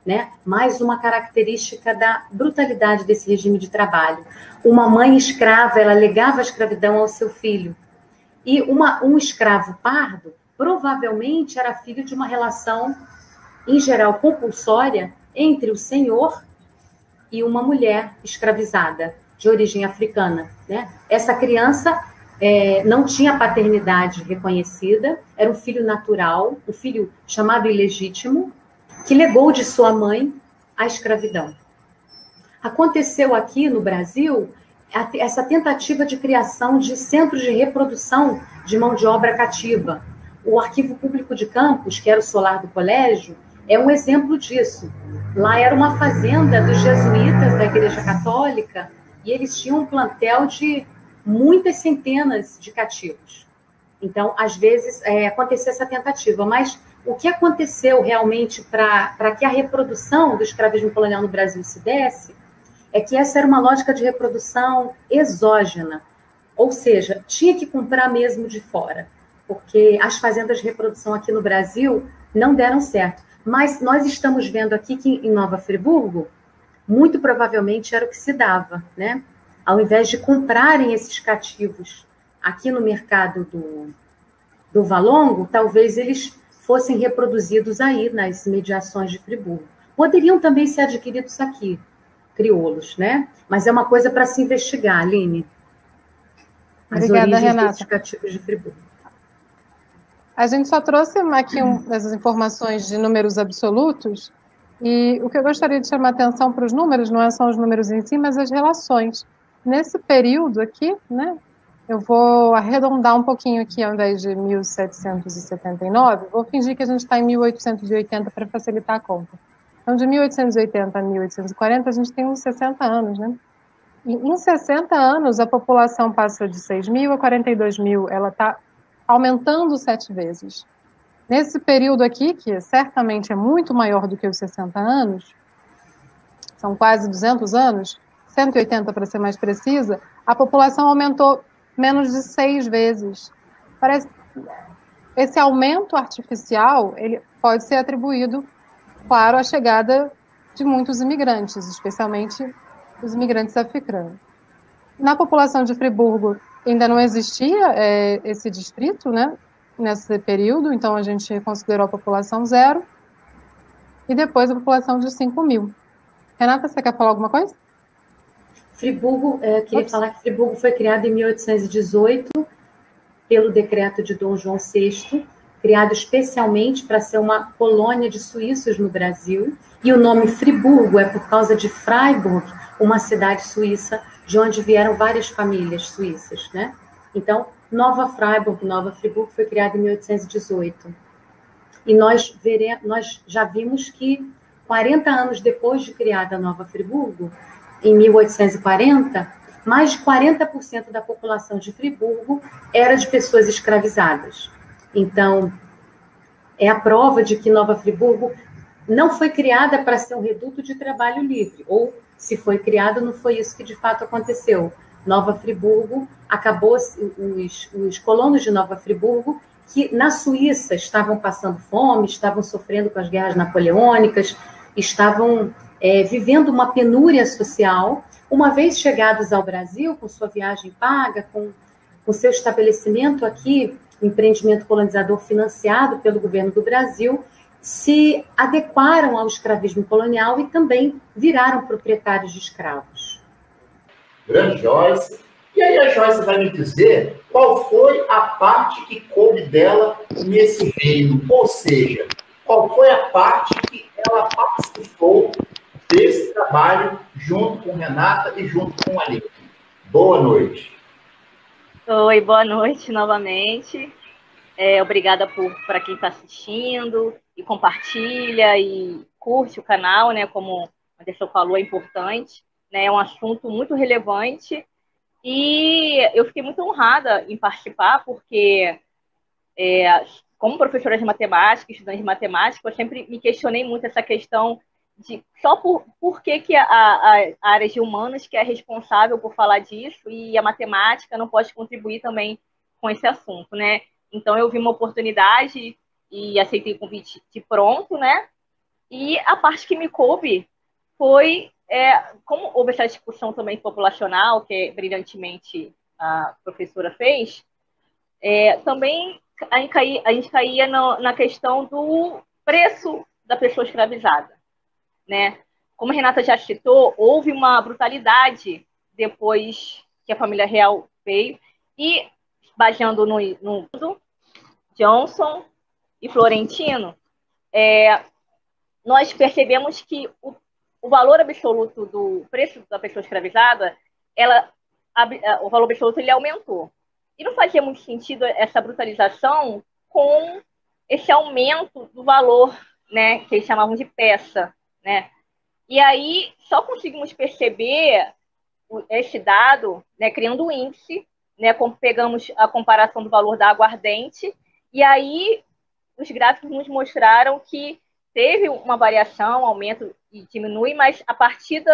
né? Mais uma característica da brutalidade desse regime de trabalho. Uma mãe escrava, ela legava a escravidão ao seu filho. E um escravo pardo provavelmente era filho de uma relação, em geral, compulsória entre o senhor e uma mulher escravizada, de origem africana, né? Essa criança não tinha paternidade reconhecida, era um filho natural, um filho chamado ilegítimo, que legou de sua mãe a escravidão. Aconteceu aqui no Brasil essa tentativa de criação de centros de reprodução de mão de obra cativa. O Arquivo Público de Campos, que era o solar do colégio, é um exemplo disso. Lá era uma fazenda dos jesuítas da Igreja Católica e eles tinham um plantel de muitas centenas de cativos. Então, às vezes, acontecia essa tentativa, mas o que aconteceu realmente para que a reprodução do escravismo colonial no Brasil se desse é que essa era uma lógica de reprodução exógena, ou seja, tinha que comprar mesmo de fora, porque as fazendas de reprodução aqui no Brasil não deram certo. Mas nós estamos vendo aqui que em Nova Friburgo, muito provavelmente era o que se dava, né? Ao invés de comprarem esses cativos aqui no mercado do Valongo, talvez eles fossem reproduzidos aí nas mediações de Friburgo. Poderiam também ser adquiridos aqui, crioulos, né? Mas é uma coisa para se investigar, Aline. Obrigada, Renata. Desses cativos de Friburgo. A gente só trouxe aqui essas informações de números absolutos, e o que eu gostaria de chamar a atenção para os números não são os números em si, mas as relações. Nesse período aqui, né, eu vou arredondar um pouquinho aqui, ao invés de 1779, vou fingir que a gente está em 1880 para facilitar a conta. Então, de 1880 a 1840, a gente tem uns 60 anos, né? E em 60 anos, a população passa de 6 mil a 42 mil, ela está aumentando 7 vezes. Nesse período aqui, que certamente é muito maior do que os 60 anos, são quase 200 anos, 180 para ser mais precisa, a população aumentou menos de 6 vezes. Esse aumento artificial, ele pode ser atribuído, claro, à chegada de muitos imigrantes, especialmente os imigrantes africanos. Na população de Friburgo ainda não existia esse distrito, né, nesse período, então a gente considerou a população zero, e depois a população de 5 mil. Renata, você quer falar alguma coisa? Friburgo, queria falar que Friburgo foi criado em 1818 pelo decreto de Dom João VI, criado especialmente para ser uma colônia de suíços no Brasil, e o nome Friburgo é por causa de Freiburg, uma cidade suíça de onde vieram várias famílias suíças, né? Então, Nova Freiburg, Nova Friburgo foi criada em 1818. E nós já vimos que 40 anos depois de criada a Nova Friburgo, em 1840, mais de 40% da população de Friburgo era de pessoas escravizadas. Então, é a prova de que Nova Friburgo não foi criada para ser um reduto de trabalho livre, ou, se foi criada, não foi isso que de fato aconteceu. Nova Friburgo acabou, os colonos de Nova Friburgo, que na Suíça estavam passando fome, estavam sofrendo com as guerras napoleônicas, estavam vivendo uma penúria social. Uma vez chegados ao Brasil, com sua viagem paga, com seu estabelecimento aqui, um empreendimento colonizador financiado pelo governo do Brasil, se adequaram ao escravismo colonial e também viraram proprietários de escravos. Grande Joyce. E aí a Joyce vai me dizer qual foi a parte que coube dela nesse reino, ou seja, qual foi a parte que ela participou desse trabalho junto com Renata e junto com a Aline. Boa noite. Oi, boa noite novamente. Obrigada para quem está assistindo e compartilha e curte o canal, né? Como a Anderson falou, é importante, né? É um assunto muito relevante e eu fiquei muito honrada em participar porque, como professora de matemática, estudante de matemática, eu sempre me questionei muito essa questão de só por que a área de humanas que é responsável por falar disso e a matemática não pode contribuir também com esse assunto, né? Então, eu vi uma oportunidade e aceitei o convite de pronto, né? E a parte que me coube foi, como houve essa discussão também populacional, que brilhantemente a professora fez, também a gente caía na questão do preço da pessoa escravizada, né? Como a Renata já citou, houve uma brutalidade depois que a família real veio e, baseando no Johnson e Florentino, nós percebemos que o valor absoluto do preço da pessoa escravizada, o valor absoluto ele aumentou. E não fazia muito sentido essa brutalização com esse aumento do valor, né, que eles chamavam de peça, né? E aí só conseguimos perceber esse dado, né, criando um índice, né, pegamos a comparação do valor da aguardente, e aí os gráficos nos mostraram que teve uma variação, aumento e diminui, mas a partir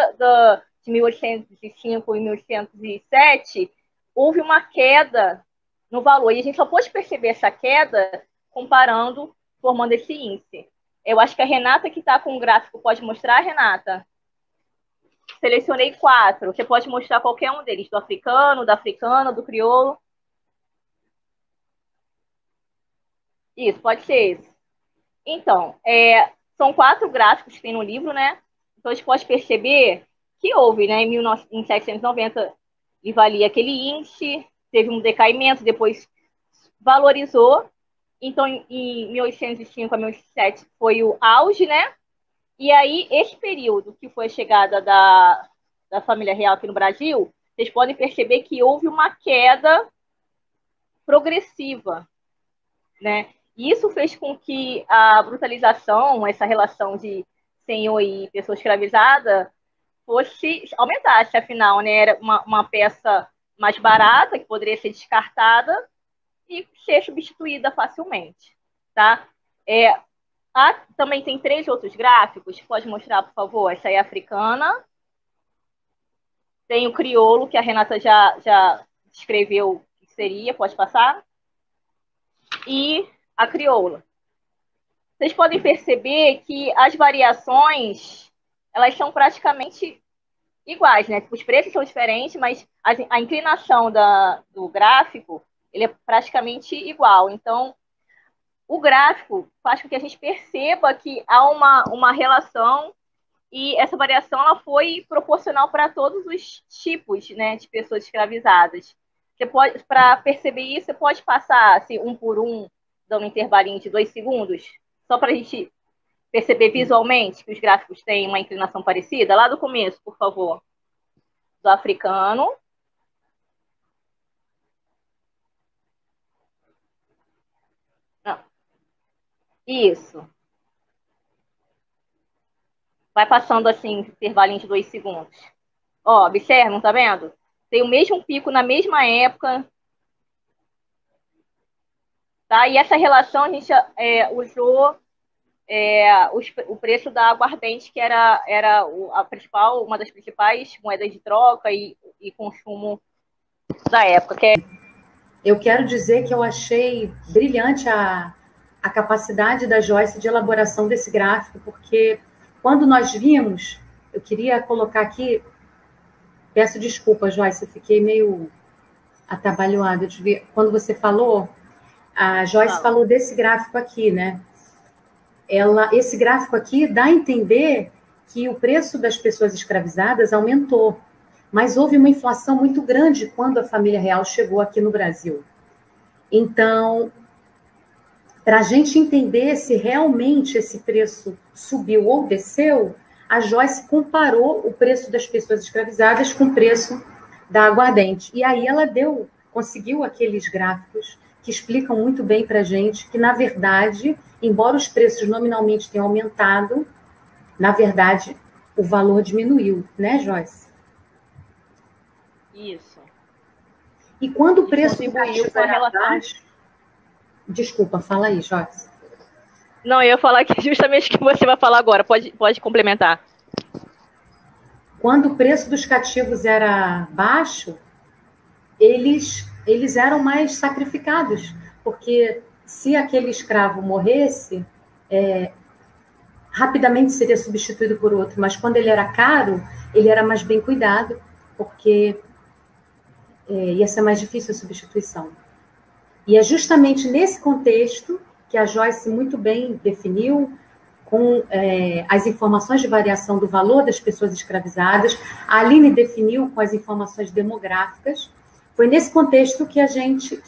de 1805 e 1807, houve uma queda no valor, e a gente só pôde perceber essa queda comparando, formando esse índice. Eu acho que a Renata, que está com o gráfico, pode mostrar, Renata? Selecionei 4. Você pode mostrar qualquer um deles, do africano, da africana, do crioulo. Isso, pode ser esse. Então, são 4 gráficos que tem no livro, né? Então, a gente pode perceber que houve, né? Em 1790, e valia aquele índice, teve um decaimento, depois valorizou. Então, em 1805 a 1807 foi o auge, né? E aí, esse período que foi a chegada da família real aqui no Brasil, vocês podem perceber que houve uma queda progressiva, né? E isso fez com que a brutalização, essa relação de senhor e pessoa escravizada, aumentasse, afinal, né? Era uma peça mais barata, que poderia ser descartada e ser substituída facilmente, tá? Também tem 3 outros gráficos, pode mostrar, por favor? Essa é a africana, tem o crioulo, que a Renata já descreveu o que seria, pode passar, e a crioula. Vocês podem perceber que as variações, elas são praticamente iguais, né? Os preços são diferentes, mas a inclinação do gráfico, ele é praticamente igual. Então, o gráfico faz com que a gente perceba que há uma relação e essa variação ela foi proporcional para todos os tipos, né, de pessoas escravizadas. Para perceber isso, você pode passar assim, um por um, dando um intervalinho de 2 segundos, só para a gente perceber visualmente que os gráficos têm uma inclinação parecida? Lá do começo, por favor. Do africano. Não. Isso. Vai passando assim, intervalinho de 2 segundos. Ó, observam, tá vendo? Tem o mesmo pico na mesma época. Tá? E essa relação a gente usou o preço da aguardente, que era uma das principais moedas de troca e consumo da época. Eu quero dizer que eu achei brilhante a capacidade da Joyce de elaboração desse gráfico, porque quando nós vimos, eu queria colocar aqui, peço desculpa, Joyce, eu fiquei meio atabalhoada de ver. Quando você falou, a Joyce falou desse gráfico aqui, né? Esse gráfico aqui dá a entender que o preço das pessoas escravizadas aumentou, mas houve uma inflação muito grande quando a família real chegou aqui no Brasil. Então, para a gente entender se realmente esse preço subiu ou desceu, a Joyce comparou o preço das pessoas escravizadas com o preço da aguardente. E aí ela conseguiu aqueles gráficos que explicam muito bem para a gente que, na verdade, embora os preços nominalmente tenham aumentado, na verdade, o valor diminuiu, né, Joyce? Isso. E quando o preço do cativo era baixo... Desculpa, fala aí, Joyce. Não, eu ia falar que justamente o que você vai falar agora. Pode complementar. Quando o preço dos cativos era baixo, eles eram mais sacrificados, porque se aquele escravo morresse, rapidamente seria substituído por outro, mas quando ele era caro, ele era mais bem cuidado, porque ia ser mais difícil a substituição. E é justamente nesse contexto que a Joyce muito bem definiu, com as informações de variação do valor das pessoas escravizadas, a Aline definiu com as informações demográficas. Foi nesse contexto que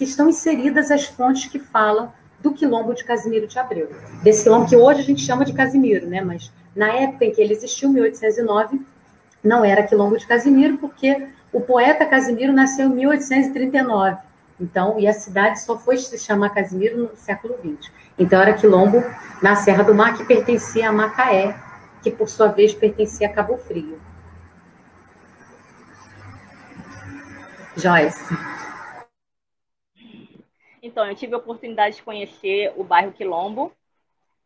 estão inseridas as fontes que falam do quilombo de Casimiro de Abreu. Desse quilombo que hoje a gente chama de Casimiro, né? Mas na época em que ele existiu, 1809, não era quilombo de Casimiro, porque o poeta Casimiro nasceu em 1839. Então, e a cidade só foi se chamar Casimiro no século XX. Então, era quilombo na Serra do Mar, que pertencia a Macaé, que, por sua vez, pertencia a Cabo Frio. Joyce. Então, eu tive a oportunidade de conhecer o bairro Quilombo,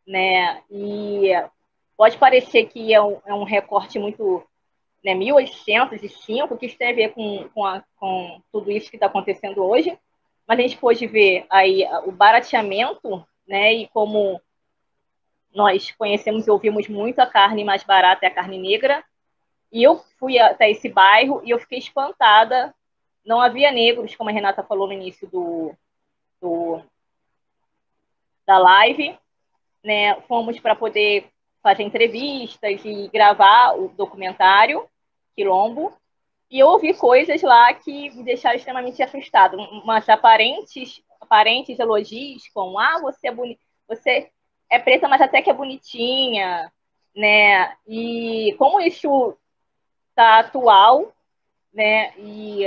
né? E pode parecer que é um recorte muito... Né, 1805, que isso tem a ver com tudo isso que está acontecendo hoje, mas a gente pôde ver aí o barateamento, né, e como nós conhecemos e ouvimos muito, a carne mais barata é a carne negra, e eu fui até esse bairro e eu fiquei espantada, não havia negros, como a Renata falou no início da live, né, fomos para poder fazer entrevistas e gravar o documentário Quilombo, e eu ouvi coisas lá que me deixaram extremamente assustada, umas aparentes elogios, como, você é bonita, você é preta, mas até que é bonitinha, né, e como isso está atual, né, e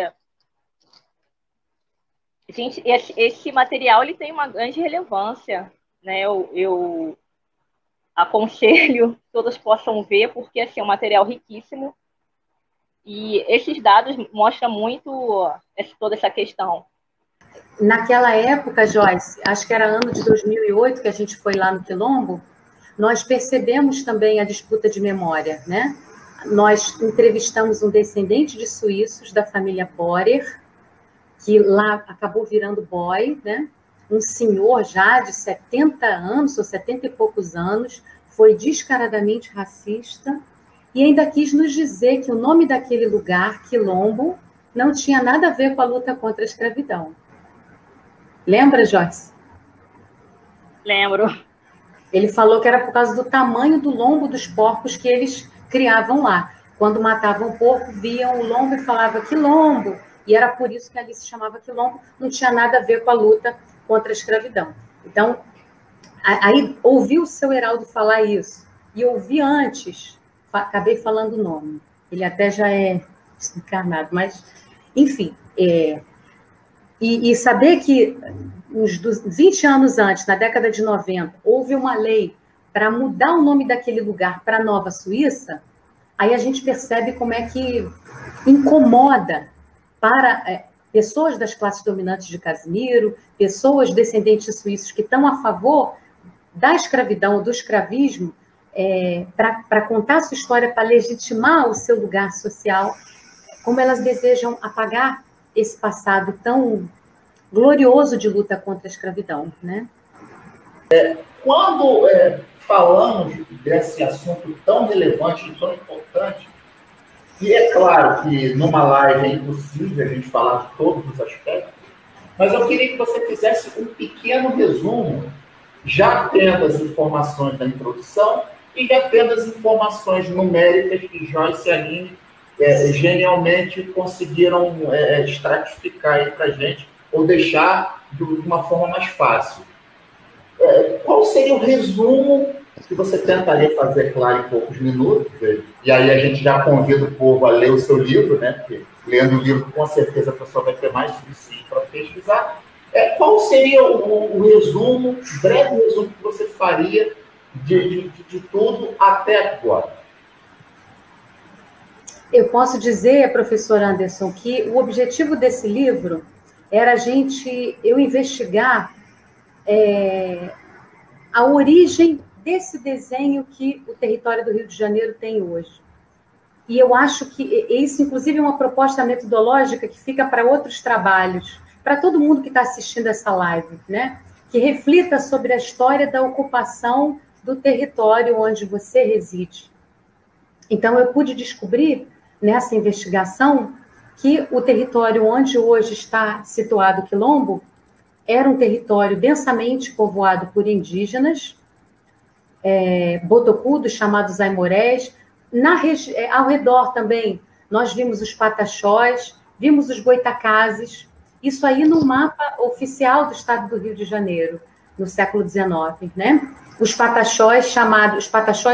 gente, esse material ele tem uma grande relevância, né, eu aconselho que todos possam ver, porque assim, é um material riquíssimo. E esses dados mostram muito toda essa questão. Naquela época, Joyce, acho que era ano de 2008 que a gente foi lá no Quilombo, nós percebemos também a disputa de memória, né? Nós entrevistamos um descendente de suíços da família Borer, que lá acabou virando boy, né? Um senhor já de 70 anos, ou 70 e poucos anos, foi descaradamente racista e ainda quis nos dizer que o nome daquele lugar, Quilombo, não tinha nada a ver com a luta contra a escravidão. Lembra, Joyce? Lembro. Ele falou que era por causa do tamanho do lombo dos porcos que eles criavam lá. Quando matavam o porco, viam o lombo e falavam quilombo. E era por isso que ali se chamava quilombo. Não tinha nada a ver com a luta contra a escravidão. Então, aí ouvi o seu Heraldo falar isso. E ouvi antes, acabei falando o nome. Ele até já é encarnado, mas, enfim. E saber que uns 20 anos antes, na década de 90, houve uma lei para mudar o nome daquele lugar para Nova Suíça, aí a gente percebe como é que incomoda para pessoas das classes dominantes de Casimiro, pessoas descendentes de suíços que estão a favor da escravidão, do escravismo, para contar a sua história, para legitimar o seu lugar social, como elas desejam apagar esse passado tão glorioso de luta contra a escravidão, né? Quando falamos desse assunto tão relevante e tão importante, e é claro que numa live é impossível a gente falar de todos os aspectos, mas eu queria que você fizesse um pequeno resumo, já tendo as informações da introdução e já tendo as informações numéricas que Joyce e Aline genialmente conseguiram estratificar aí para a gente, ou deixar de uma forma mais fácil. qual seria o resumo que você tentaria fazer, claro, em poucos minutos? E aí a gente já convida o povo a ler o seu livro, né? Porque lendo o livro, com certeza, a pessoa vai ter mais suficiente para pesquisar. Qual seria o resumo, o breve resumo que você faria de tudo até agora? Eu posso dizer, professor Anderson, que o objetivo desse livro era eu investigar a origem desse desenho que o território do Rio de Janeiro tem hoje. E eu acho que isso, inclusive, é uma proposta metodológica que fica para outros trabalhos, para todo mundo que está assistindo essa live, né? Que reflita sobre a história da ocupação do território onde você reside. Então, eu pude descobrir, nessa investigação, que o território onde hoje está situado o Quilombo era um território densamente povoado por indígenas, botocudos, chamados aimorés. Ao redor também, nós vimos os pataxós, vimos os goitacazes, isso aí no mapa oficial do estado do Rio de Janeiro, no século XIX, né? Os pataxós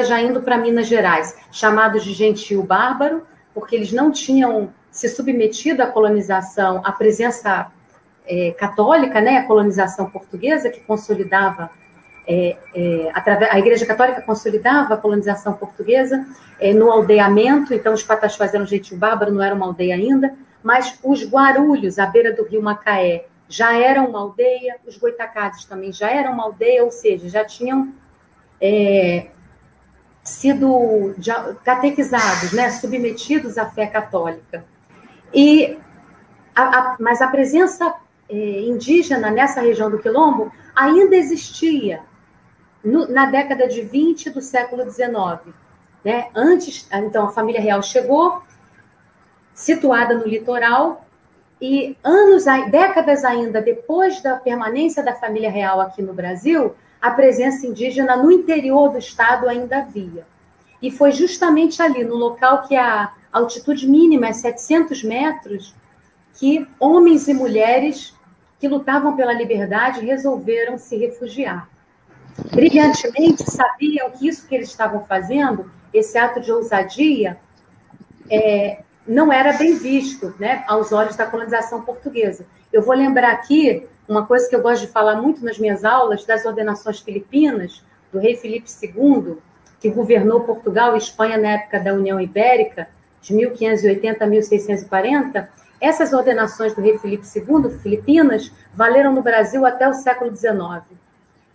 já indo para Minas Gerais, chamados de gentio bárbaro, porque eles não tinham se submetido à colonização, à presença católica, né? A colonização portuguesa, que consolidava, a Igreja Católica consolidava a colonização portuguesa no aldeamento. Então os pataxós eram gentio bárbaro, não era uma aldeia ainda, mas os Guarulhos, à beira do rio Macaé, já eram uma aldeia, os goitacazes também já eram uma aldeia, ou seja, já tinham sido catequizados, né, submetidos à fé católica. Mas a presença indígena nessa região do Quilombo ainda existia na década de 20 do século XIX. Né? Então, a família real chegou, situada no litoral, e décadas ainda depois da permanência da família real aqui no Brasil, a presença indígena no interior do estado ainda havia. E foi justamente ali, no local que a altitude mínima é 700 metros, que homens e mulheres que lutavam pela liberdade resolveram se refugiar. Brilhantemente sabiam que isso que eles estavam fazendo, esse ato de ousadia, não era bem visto, né, aos olhos da colonização portuguesa. Eu vou lembrar aqui uma coisa que eu gosto de falar muito nas minhas aulas, das ordenações filipinas, do rei Filipe II, que governou Portugal e Espanha na época da União Ibérica, de 1580 a 1640. Essas ordenações do rei Filipe II, filipinas, valeram no Brasil até o século XIX.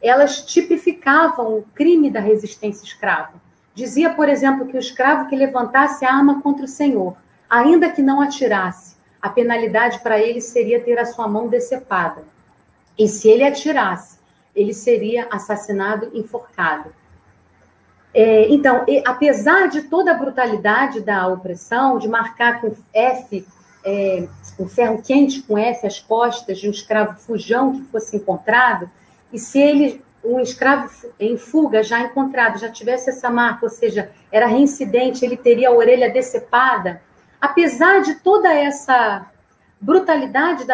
Elas tipificavam o crime da resistência escrava. Dizia, por exemplo, que o escravo que levantasse a arma contra o senhor, ainda que não atirasse, a penalidade para ele seria ter a sua mão decepada. E se ele atirasse, ele seria assassinado, enforcado. Então, apesar de toda a brutalidade da opressão, de marcar com F, um ferro quente com F as costas de um escravo fujão que fosse encontrado, e se um escravo em fuga já encontrado, já tivesse essa marca, ou seja, era reincidente, ele teria a orelha decepada. Apesar de toda essa brutalidade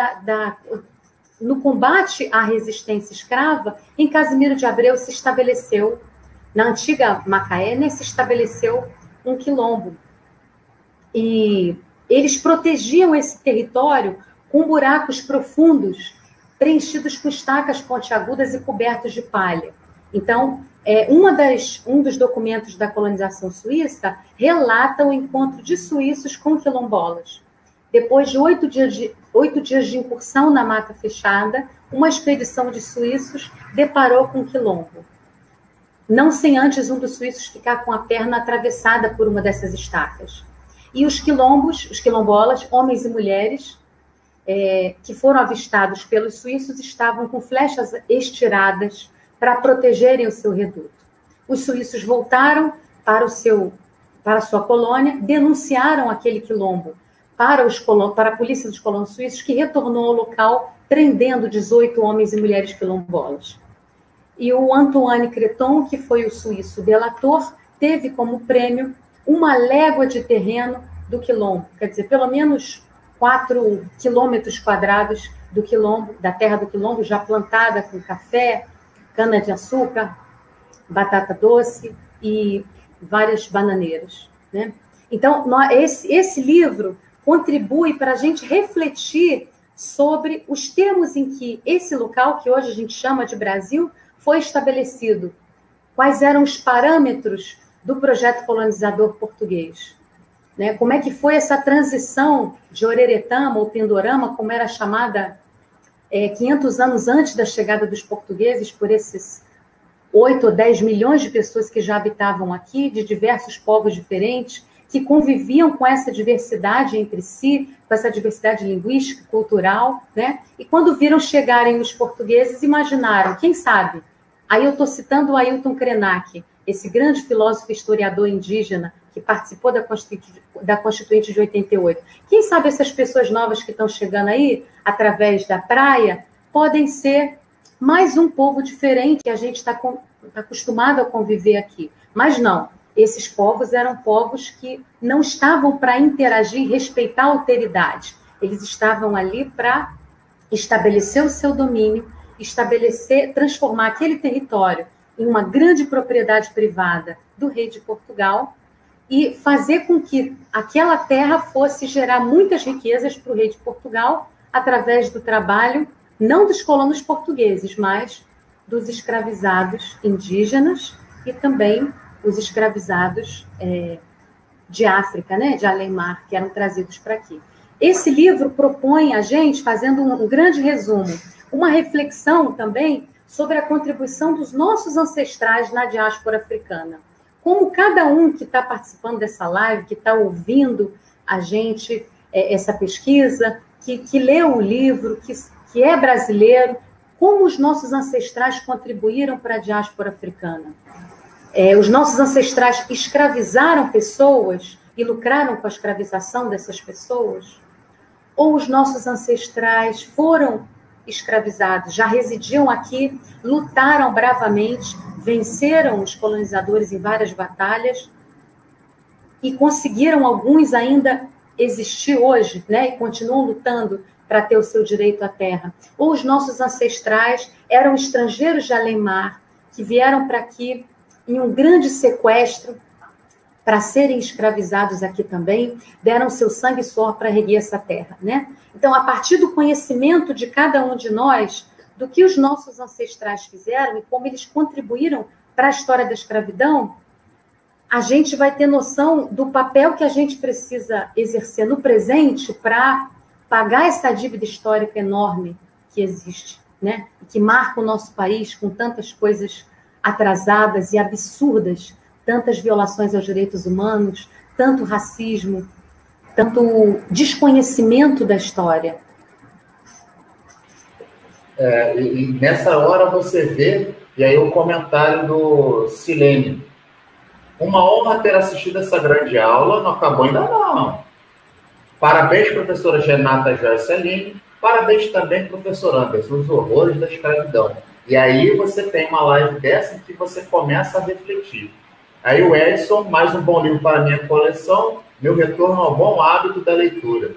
no combate à resistência escrava, em Casimiro de Abreu se estabeleceu, na antiga Macaé, né, se estabeleceu um quilombo. E eles protegiam esse território com buracos profundos, preenchidos com estacas pontiagudas e cobertos de palha. Então, um dos documentos da colonização suíça relata o encontro de suíços com quilombolas. Depois de 8 dias de incursão na mata fechada, uma expedição de suíços deparou com um quilombo. Não sem antes um dos suíços ficar com a perna atravessada por uma dessas estacas. E os quilombolas, homens e mulheres, que foram avistados pelos suíços, estavam com flechas estiradas para protegerem o seu reduto. Os suíços voltaram para a sua colônia, denunciaram aquele quilombo para a polícia dos colonos suíços, que retornou ao local, prendendo 18 homens e mulheres quilombolas. E o Antoine Creton, que foi o suíço delator, teve como prêmio uma légua de terreno do quilombo, quer dizer, pelo menos 4 quilômetros quadrados do quilombo, da terra do quilombo, já plantada com café, cana-de-açúcar, batata doce e várias bananeiras, né? Então, esse livro contribui para a gente refletir sobre os termos em que esse local, que hoje a gente chama de Brasil, foi estabelecido. Quais eram os parâmetros do projeto colonizador português? Né? Como é que foi essa transição de Oreretama, ou Pindorama, como era chamada 500 anos antes da chegada dos portugueses, por esses 8 ou 10 milhões de pessoas que já habitavam aqui, de diversos povos diferentes, que conviviam com essa diversidade entre si, com essa diversidade linguística, cultural, né? E quando viram chegarem os portugueses, imaginaram, quem sabe? Aí eu estou citando o Ailton Krenak, esse grande filósofo historiador indígena que participou da Constituinte de 88. Quem sabe essas pessoas novas que estão chegando aí, através da praia, podem ser mais um povo diferente que a gente está acostumado a conviver aqui. Mas não. Esses povos eram povos que não estavam para interagir, respeitar a alteridade. Eles estavam ali para estabelecer o seu domínio, transformar aquele território em uma grande propriedade privada do rei de Portugal e fazer com que aquela terra fosse gerar muitas riquezas para o rei de Portugal através do trabalho, não dos colonos portugueses, mas dos escravizados indígenas e também os escravizados de África, né, de além-mar, que eram trazidos para aqui. Esse livro propõe a gente, fazendo um grande resumo, uma reflexão também sobre a contribuição dos nossos ancestrais na diáspora africana. Como cada um que está participando dessa live, que está ouvindo a gente, essa pesquisa, que leu o livro, que é brasileiro, como os nossos ancestrais contribuíram para a diáspora africana. Os nossos ancestrais escravizaram pessoas e lucraram com a escravização dessas pessoas? Ou os nossos ancestrais foram escravizados, já residiam aqui, lutaram bravamente, venceram os colonizadores em várias batalhas e conseguiram alguns ainda existir hoje, né, e continuam lutando para ter o seu direito à terra? Ou os nossos ancestrais eram estrangeiros de além-mar que vieram para aqui em um grande sequestro para serem escravizados aqui também, deram seu sangue e suor para erguer essa terra, né? Então, a partir do conhecimento de cada um de nós, do que os nossos ancestrais fizeram e como eles contribuíram para a história da escravidão, a gente vai ter noção do papel que a gente precisa exercer no presente para pagar essa dívida histórica enorme que existe, né? E que marca o nosso país com tantas coisas atrasadas e absurdas, tantas violações aos direitos humanos, tanto racismo, tanto desconhecimento da história. E nessa hora você vê, e aí o comentário do Silene. Uma honra ter assistido essa grande aula, não acabou ainda não. Parabéns, professora Renata Joyce Aline, parabéns também, professor Anderson, os horrores da escravidão. E aí você tem uma live dessa em que você começa a refletir. Aí o Edson, mais um bom livro para a minha coleção, meu retorno ao bom hábito da leitura.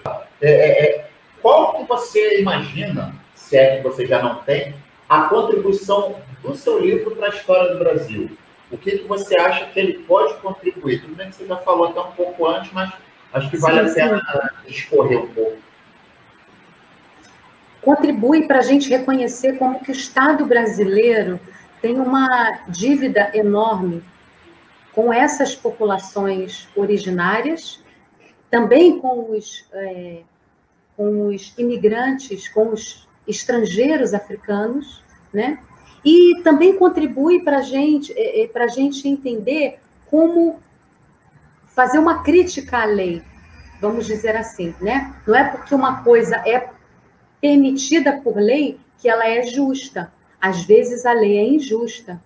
Qual que você imagina, se é que você já não tem, a contribuição do seu livro para a história do Brasil? O que você acha que ele pode contribuir? Tudo bem que você já falou até um pouco antes, mas acho que vale a pena discorrer um pouco. Contribui para a gente reconhecer como que o Estado brasileiro tem uma dívida enorme com essas populações originárias, também com os imigrantes, com os estrangeiros africanos, né? E também contribui para a gente entender como fazer uma crítica à lei, vamos dizer assim, né? Não é porque uma coisa é permitida por lei que ela é justa. Às vezes a lei é injusta.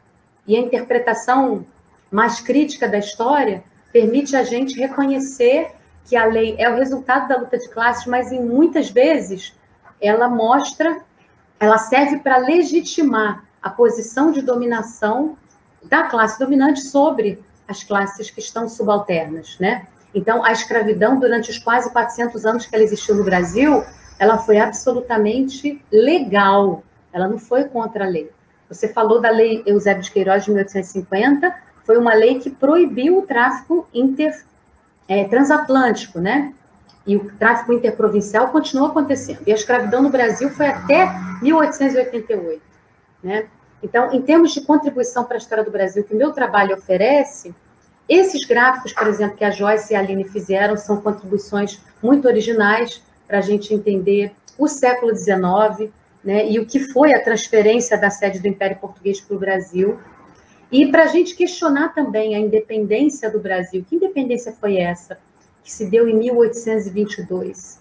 E a interpretação mais crítica da história permite a gente reconhecer que a lei é o resultado da luta de classes, mas em muitas vezes ela serve para legitimar a posição de dominação da classe dominante sobre as classes que estão subalternas, né? Então, a escravidão, durante os quase 400 anos que ela existiu no Brasil, ela foi absolutamente legal, ela não foi contra a lei. Você falou da lei Eusébio de Queiroz de 1850, foi uma lei que proibiu o tráfico transatlântico, né? E o tráfico interprovincial continuou acontecendo. E a escravidão no Brasil foi até 1888, né? Então, em termos de contribuição para a história do Brasil que o meu trabalho oferece, esses gráficos, por exemplo, que a Joyce e a Aline fizeram, são contribuições muito originais para a gente entender o século XIX, né, e o que foi a transferência da sede do Império Português para o Brasil, e para a gente questionar também a independência do Brasil. Que independência foi essa? Que se deu em 1822,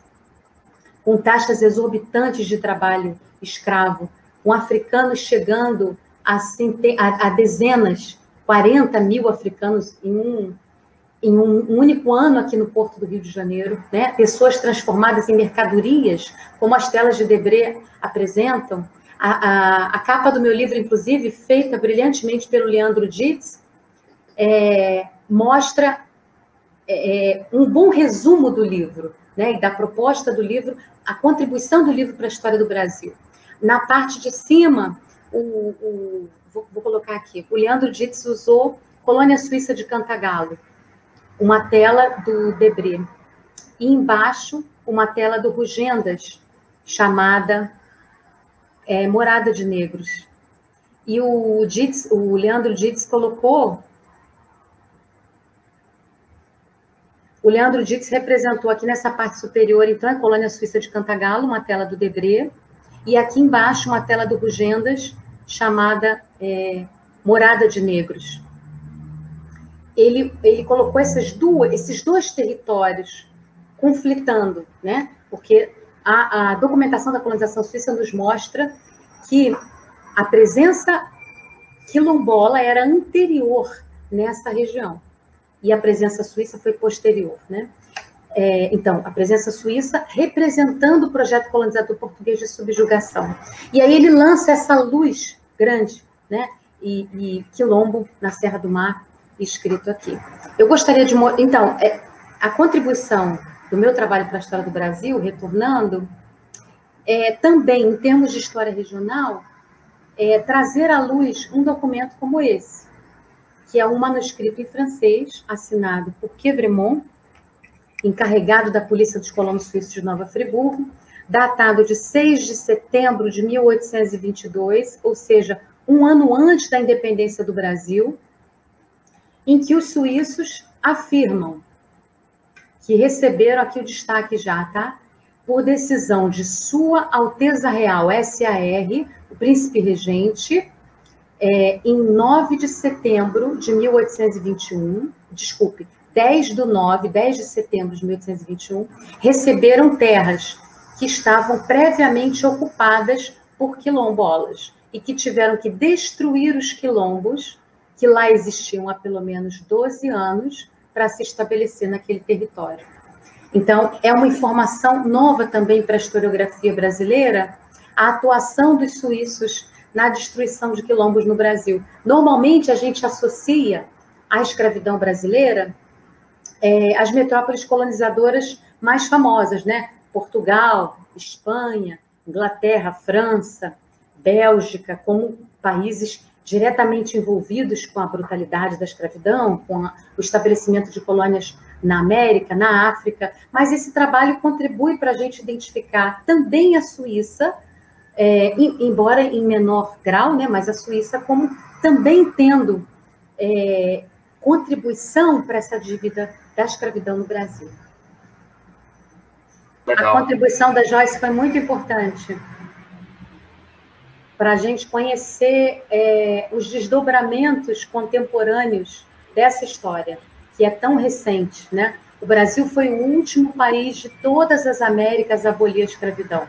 com taxas exorbitantes de trabalho escravo, com africanos chegando a dezenas, 40 mil africanos em um único ano aqui no Porto do Rio de Janeiro, né? Pessoas transformadas em mercadorias, como as telas de Debré apresentam. A capa do meu livro, inclusive, feita brilhantemente pelo Leandro Dietz, mostra um bom resumo do livro, né? E da proposta do livro, a contribuição do livro para a história do Brasil. Na parte de cima, vou colocar aqui, o Leandro Dietz usou Colônia Suíça de Cantagalo, uma tela do Debré. E embaixo, uma tela do Rugendas, chamada Morada de Negros. E o Leandro Dietz colocou... O Leandro Dietz representou aqui nessa parte superior, então, a Colônia Suíça de Cantagalo, uma tela do Debré, e aqui embaixo, uma tela do Rugendas, chamada Morada de Negros. Ele colocou esses dois territórios conflitando, né? Porque a documentação da colonização suíça nos mostra que a presença quilombola era anterior nessa região, e a presença suíça foi posterior, né? Então, a presença suíça representando o projeto colonizador português de subjugação. E aí ele lança essa luz grande, né? E quilombo na Serra do Mar, escrito aqui. Eu gostaria de... Então, a contribuição do meu trabalho para a história do Brasil, retornando, também, em termos de história regional, trazer à luz um documento como esse, que é um manuscrito em francês, assinado por Quevremont, encarregado da Polícia dos Colonos Suíços de Nova Friburgo, datado de 6 de setembro de 1822, ou seja, um ano antes da independência do Brasil, em que os suíços afirmam que receberam, aqui o destaque já, tá? Por decisão de Sua Alteza Real, SAR, o Príncipe Regente, em 9 de setembro de 1821, 10 de setembro de 1821, receberam terras que estavam previamente ocupadas por quilombolas e que tiveram que destruir os quilombos que lá existiam há pelo menos 12 anos para se estabelecer naquele território. Então, é uma informação nova também para a historiografia brasileira, a atuação dos suíços na destruição de quilombos no Brasil. Normalmente, a gente associa a escravidão brasileira às metrópoles colonizadoras mais famosas, né? Portugal, Espanha, Inglaterra, França, Bélgica, como países diretamente envolvidos com a brutalidade da escravidão, com o estabelecimento de colônias na América, na África, mas esse trabalho contribui para a gente identificar também a Suíça, embora em menor grau, né, mas a Suíça como também tendo contribuição para essa dívida da escravidão no Brasil. Legal. A contribuição da Joyce foi muito importante para a gente conhecer os desdobramentos contemporâneos dessa história, que é tão recente, né? O Brasil foi o último país de todas as Américas a abolir a escravidão.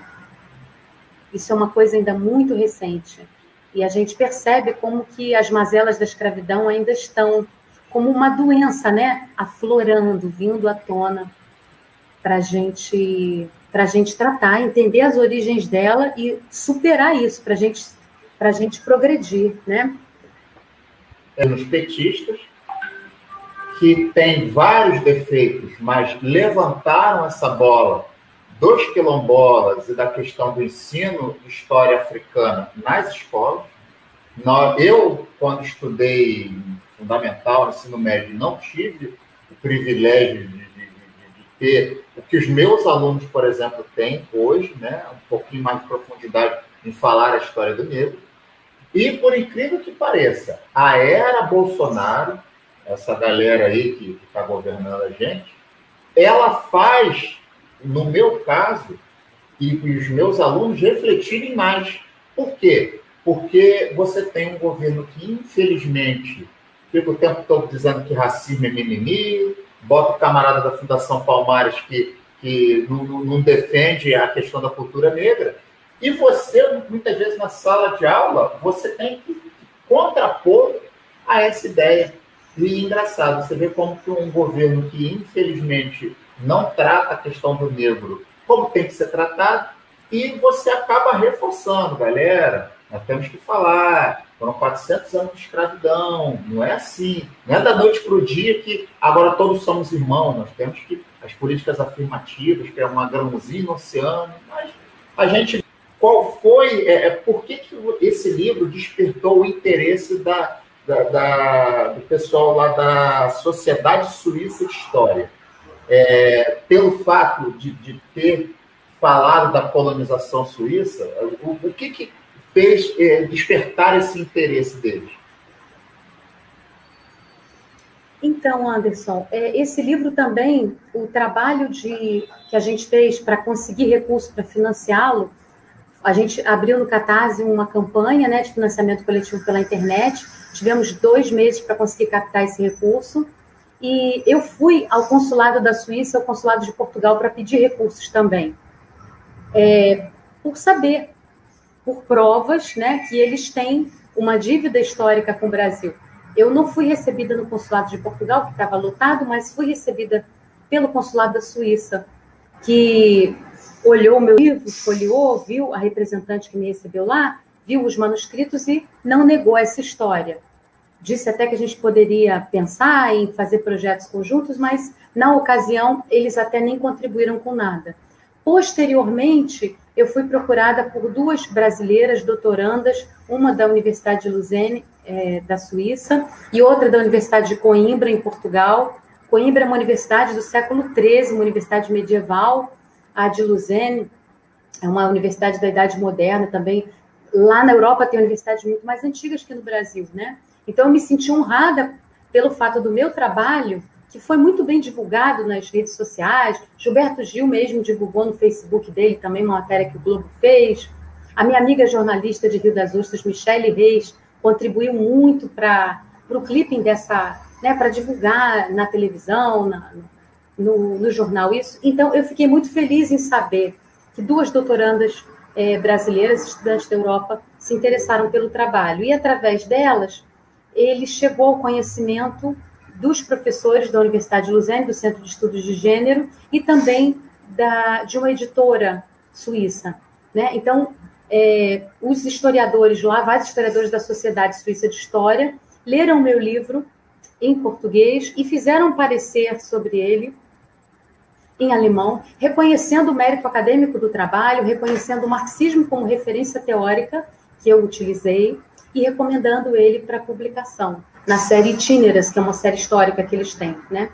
Isso é uma coisa ainda muito recente. E a gente percebe como que as mazelas da escravidão ainda estão como uma doença, né? Aflorando, vindo à tona, para a gente tratar, entender as origens dela e superar isso, para a gente progredir, né? Os petistas, que têm vários defeitos, mas levantaram essa bola dos quilombolas e da questão do ensino de história africana nas escolas, Eu, quando estudei fundamental, ensino médio, não tive o privilégio de ter o que os meus alunos, por exemplo, têm hoje, né? Um pouquinho mais de profundidade em falar a história do negro. E, por incrível que pareça, a era Bolsonaro, essa galera aí que está governando a gente, ela faz, no meu caso, e os meus alunos refletirem mais. Por quê? Porque você tem um governo que, infelizmente, fica o tempo todo dizendo que racismo é mimimi, bota o camarada da Fundação Palmares que não defende a questão da cultura negra, e você, muitas vezes, na sala de aula, você tem que contrapor a essa ideia. E engraçado, você vê como que um governo que, infelizmente, não trata a questão do negro como tem que ser tratado, e você acaba reforçando, galera, nós temos que falar, foram 400 anos de escravidão, não é assim, não é da noite para o dia que agora todos somos irmãos, nós temos que, as políticas afirmativas, que é uma grãozinha no oceano, mas a gente, qual foi, por que esse livro despertou o interesse do pessoal lá da Sociedade Suíça de História? Pelo fato de ter falado da colonização suíça, o que fez despertar esse interesse deles? Então, Anderson, esse livro também, o trabalho que a gente fez para conseguir recursos para financiá-lo, a gente abriu no Catarse uma campanha, né, de financiamento coletivo pela internet, tivemos 2 meses para conseguir captar esse recurso, e eu fui ao consulado da Suíça, ao consulado de Portugal, para pedir recursos também, por saber, por provas, né, que eles têm uma dívida histórica com o Brasil. Eu não fui recebida no consulado de Portugal, que estava lotado, mas fui recebida pelo consulado da Suíça, que olhou o meu livro, folheou, viu a representante que me recebeu lá, viu os manuscritos e não negou essa história. Disse até que a gente poderia pensar em fazer projetos conjuntos, mas, na ocasião, eles até nem contribuíram com nada. Posteriormente, eu fui procurada por 2 brasileiras doutorandas, uma da Universidade de Lausanne, da Suíça, e outra da Universidade de Coimbra, em Portugal. Coimbra é uma universidade do século XIII, uma universidade medieval. A de Lausanne é uma universidade da Idade Moderna também. Lá na Europa tem universidades muito mais antigas que no Brasil, né? Então, eu me senti honrada pelo fato do meu trabalho, que foi muito bem divulgado nas redes sociais. Gilberto Gil mesmo divulgou no Facebook dele também uma matéria que o Globo fez. A minha amiga jornalista de Rio das Ostras, Michele Reis, contribuiu muito para o clipping dessa, né, para divulgar na televisão, no jornal isso. Então, eu fiquei muito feliz em saber que 2 doutorandas brasileiras, estudantes da Europa, se interessaram pelo trabalho. E, através delas, ele chegou ao conhecimento dos professores da Universidade de Lausanne, do Centro de Estudos de Gênero, e também de uma editora suíça, né? Então, os historiadores lá, vários historiadores da Sociedade Suíça de História, leram meu livro em português e fizeram um parecer sobre ele em alemão, reconhecendo o mérito acadêmico do trabalho, reconhecendo o marxismo como referência teórica que eu utilizei e recomendando ele para publicação na série Itineras, que é uma série histórica que eles têm, né?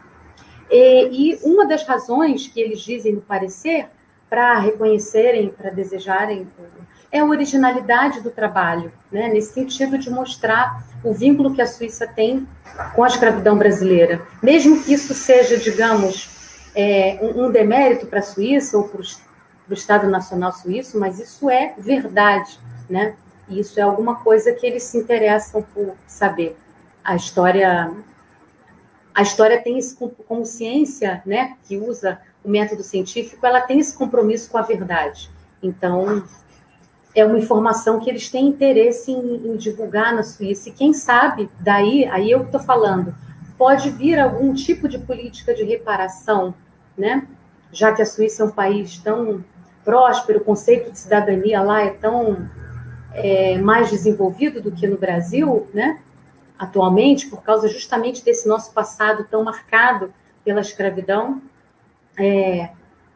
E uma das razões que eles dizem no parecer para reconhecerem, para desejarem, é a originalidade do trabalho, né? Nesse sentido de mostrar o vínculo que a Suíça tem com a escravidão brasileira. Mesmo que isso seja, digamos, um demérito para a Suíça ou para o Estado Nacional Suíço, mas isso é verdade, né? E isso é alguma coisa que eles se interessam por saber. A história tem esse, como ciência, né, que usa o método científico, ela tem esse compromisso com a verdade. Então, é uma informação que eles têm interesse em divulgar na Suíça. E quem sabe, daí, aí eu estou falando, pode vir algum tipo de política de reparação, né? Já que a Suíça é um país tão próspero, o conceito de cidadania lá é tão mais desenvolvido do que no Brasil, né? Atualmente, por causa justamente desse nosso passado tão marcado pela escravidão.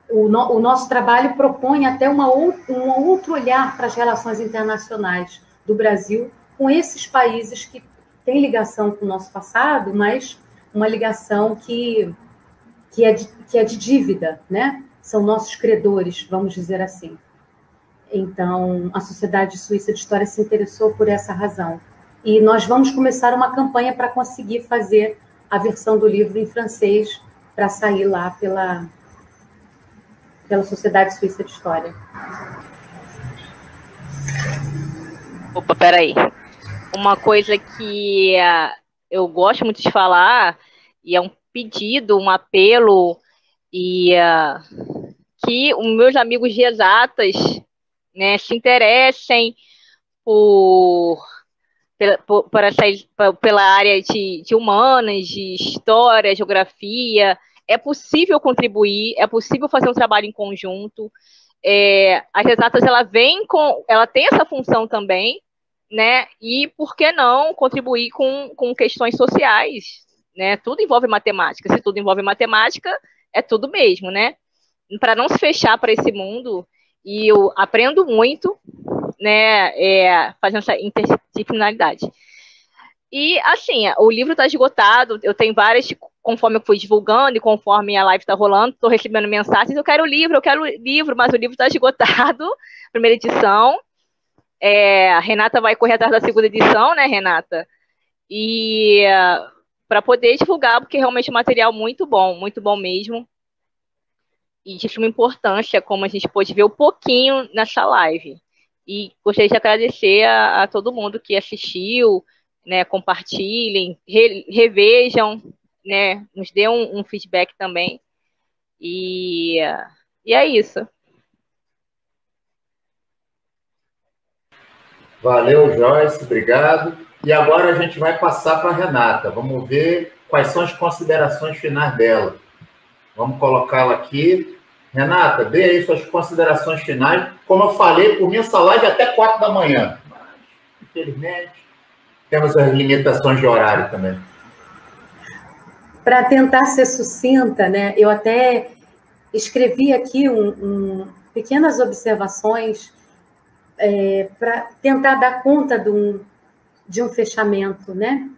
O nosso trabalho propõe até um outro olhar para as relações internacionais do Brasil com esses países que têm ligação com o nosso passado, mas uma ligação que é de dívida, né? São nossos credores, vamos dizer assim. Então, a Sociedade Suíça de História se interessou por essa razão. E nós vamos começar uma campanha para conseguir fazer a versão do livro em francês para sair lá pela Sociedade Suíça de História. Opa, peraí. Uma coisa que eu gosto muito de falar, e é um pedido, um apelo, e que os meus amigos de exatas, né, se interessem pela área de humanas, de história, geografia. É possível contribuir, é possível fazer um trabalho em conjunto. As exatas, ela tem essa função também, né? E por que não contribuir com questões sociais, né? Tudo envolve matemática. Se tudo envolve matemática, é tudo mesmo, né? Para não se fechar para esse mundo, e eu aprendo muito, né, fazendo essa interdisciplinaridade. E, assim, o livro está esgotado, eu tenho várias, conforme eu fui divulgando e conforme a live está rolando, estou recebendo mensagens, eu quero livro, mas o livro está esgotado, primeira edição. A Renata vai correr atrás da segunda edição, né, Renata? E para poder divulgar, porque realmente é um material muito bom mesmo. E de suma importância, como a gente pôde ver um pouquinho nessa live. E gostaria de agradecer a todo mundo que assistiu, né, compartilhem, revejam, né, nos dê um feedback também. E é isso. Valeu, Joyce, obrigado. E agora a gente vai passar para a Renata. Vamos ver quais são as considerações finais dela. Vamos colocá-la aqui. Renata, dê aí suas considerações finais. Como eu falei, por mim, essa live é até 4 da manhã. Mas, infelizmente, temos as limitações de horário também. Para tentar ser sucinta, né, eu até escrevi aqui pequenas observações para tentar dar conta de um fechamento, né?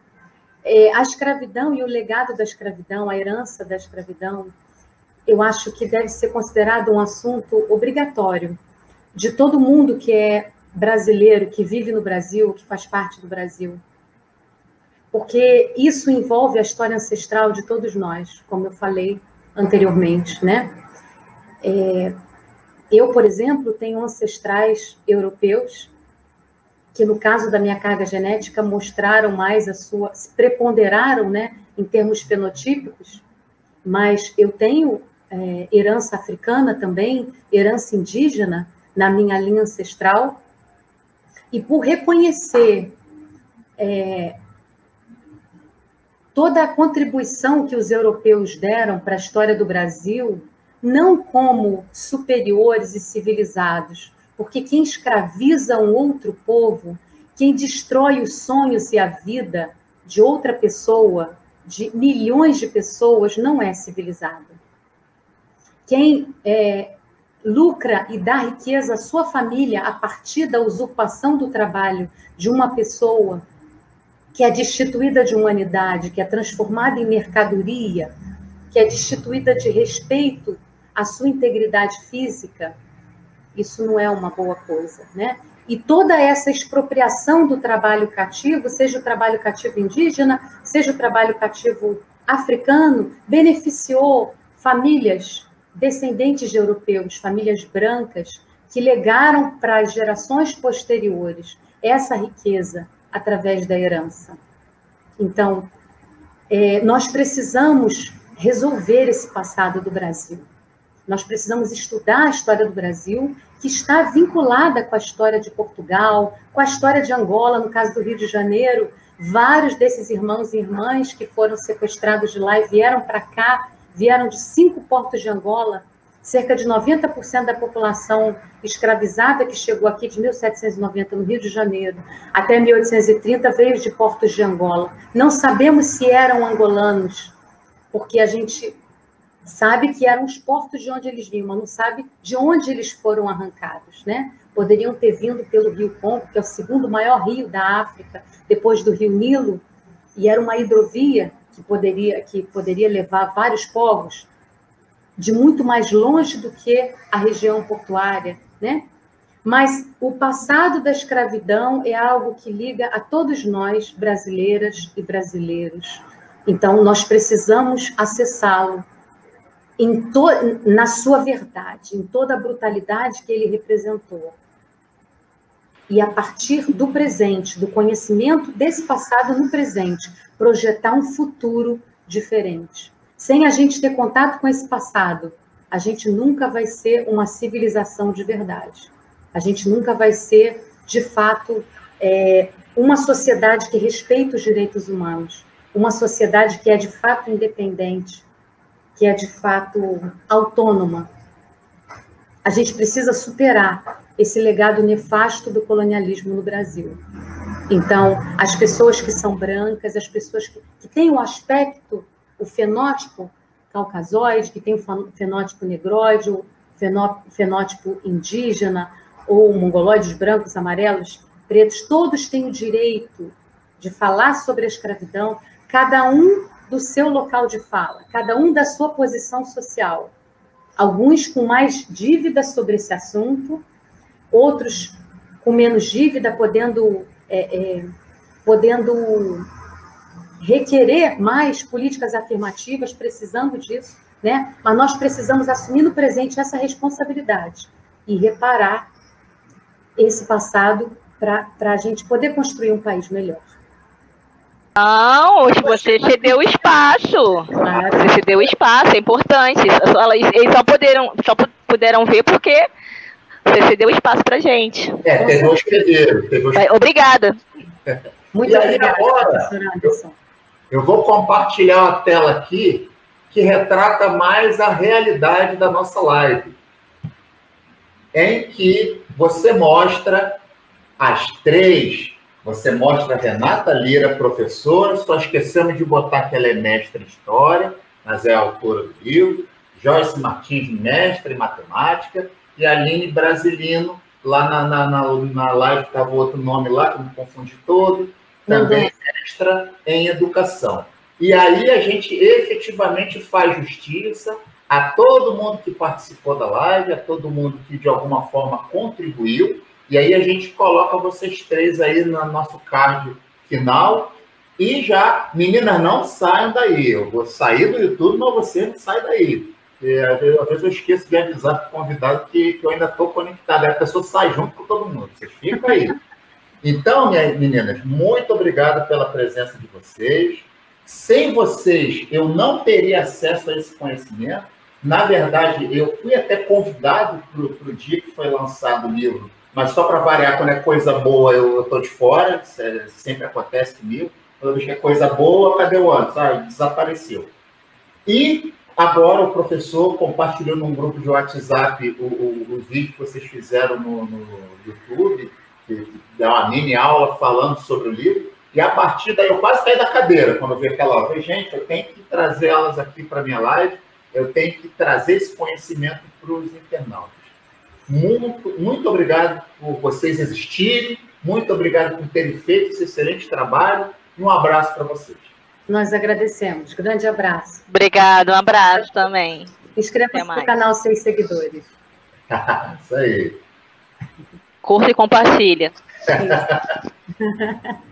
A escravidão e o legado da escravidão, a herança da escravidão, eu acho que deve ser considerado um assunto obrigatório de todo mundo que é brasileiro, que vive no Brasil, que faz parte do Brasil. Porque isso envolve a história ancestral de todos nós, como eu falei anteriormente, né? Eu, por exemplo, tenho ancestrais europeus que, no caso da minha carga genética, mostraram mais preponderaram, né, em termos fenotípicos, mas eu tenho herança africana também, herança indígena na minha linha ancestral, e por reconhecer toda a contribuição que os europeus deram para a história do Brasil, não como superiores e civilizados, porque quem escraviza um outro povo, quem destrói os sonhos e a vida de outra pessoa, de milhões de pessoas, não é civilizado. Quem lucra e dá riqueza à sua família a partir da usurpação do trabalho de uma pessoa que é destituída de humanidade, que é transformada em mercadoria, que é destituída de respeito à sua integridade física, isso não é uma boa coisa, né? E toda essa expropriação do trabalho cativo, seja o trabalho cativo indígena, seja o trabalho cativo africano, beneficiou famílias descendentes de europeus, famílias brancas, que legaram para as gerações posteriores essa riqueza através da herança. Então, nós precisamos resolver esse passado do Brasil. Nós precisamos estudar a história do Brasil, que está vinculada com a história de Portugal, com a história de Angola, no caso do Rio de Janeiro. Vários desses irmãos e irmãs que foram sequestrados de lá e vieram para cá, vieram de 5 portos de Angola, cerca de 90% da população escravizada que chegou aqui de 1790 no Rio de Janeiro até 1830 veio de portos de Angola. Não sabemos se eram angolanos, porque a gente sabe que eram os portos de onde eles vinham, mas não sabe de onde eles foram arrancados, né? Poderiam ter vindo pelo Rio Congo, que é o segundo maior rio da África, depois do Rio Nilo, e era uma hidrovia que poderia levar vários povos de muito mais longe do que a região portuária, né? Mas o passado da escravidão é algo que liga a todos nós, brasileiras e brasileiros. Então, nós precisamos acessá-lo na sua verdade, em toda a brutalidade que ele representou. E a partir do presente, do conhecimento desse passado no presente, projetar um futuro diferente. Sem a gente ter contato com esse passado, a gente nunca vai ser uma civilização de verdade. A gente nunca vai ser, de fato, uma sociedade que respeita os direitos humanos, uma sociedade que é, de fato, independente, que é, de fato, autônoma. A gente precisa superar esse legado nefasto do colonialismo no Brasil. Então, as pessoas que são brancas, as pessoas que têm o aspecto, o fenótipo caucasoide, que tem o fenótipo negroide, o fenótipo indígena, ou mongoloides brancos, amarelos, pretos, todos têm o direito de falar sobre a escravidão, cada um do seu local de fala, cada um da sua posição social. Alguns com mais dívida sobre esse assunto, outros com menos dívida, podendo requerer mais políticas afirmativas, precisando disso, né? Mas nós precisamos assumir no presente essa responsabilidade e reparar esse passado para a gente poder construir um país melhor. Não, hoje você cedeu espaço. Claro. Você cedeu espaço, é importante. Eles só puderam ver porque você cedeu espaço para gente. Teve um hospedeiro. Obrigada. Muito obrigada, professora Anderson. Eu vou compartilhar uma tela aqui que retrata mais a realidade da nossa live, em que você mostra as três. Você mostra a Renata Lira, professora, só esquecemos de botar que ela é mestre em História, mas é a autora do livro, Joyce Martins, mestre em Matemática, e a Aline Brasilino, lá na live estava outro nome lá, que me confundi todo, também mestra em Educação. E aí a gente efetivamente faz justiça a todo mundo que participou da live, a todo mundo que de alguma forma contribuiu, e aí a gente coloca vocês três aí no nosso card final. E já, meninas, não saiam daí. Eu vou sair do YouTube, mas você não sai daí. Porque, às vezes eu esqueço de avisar para o convidado que eu ainda estou conectado. Aí a pessoa sai junto com todo mundo. Vocês ficam aí. Então, minhas meninas, muito obrigado pela presença de vocês. Sem vocês, eu não teria acesso a esse conhecimento. Na verdade, eu fui até convidado para o dia que foi lançado o livro, mas só para variar, quando é coisa boa, eu estou de fora, sempre acontece comigo. Quando eu vejo que é coisa boa, cadê o outro? Desapareceu. E agora o professor compartilhou num grupo de WhatsApp o vídeo que vocês fizeram no YouTube, que dá uma mini aula falando sobre o livro, e a partir daí eu quase caí da cadeira quando eu vi aquela aula. Eu falei, gente, eu tenho que trazer elas aqui para a minha live, eu tenho que trazer esse conhecimento para os internautas. Muito obrigado por vocês existirem, muito obrigado por terem feito esse excelente trabalho, e um abraço para vocês. Nós agradecemos. Grande abraço. Obrigada, um abraço também. Inscreva-se no canal 6 Seguidores. Isso aí. Curta e compartilha. Isso.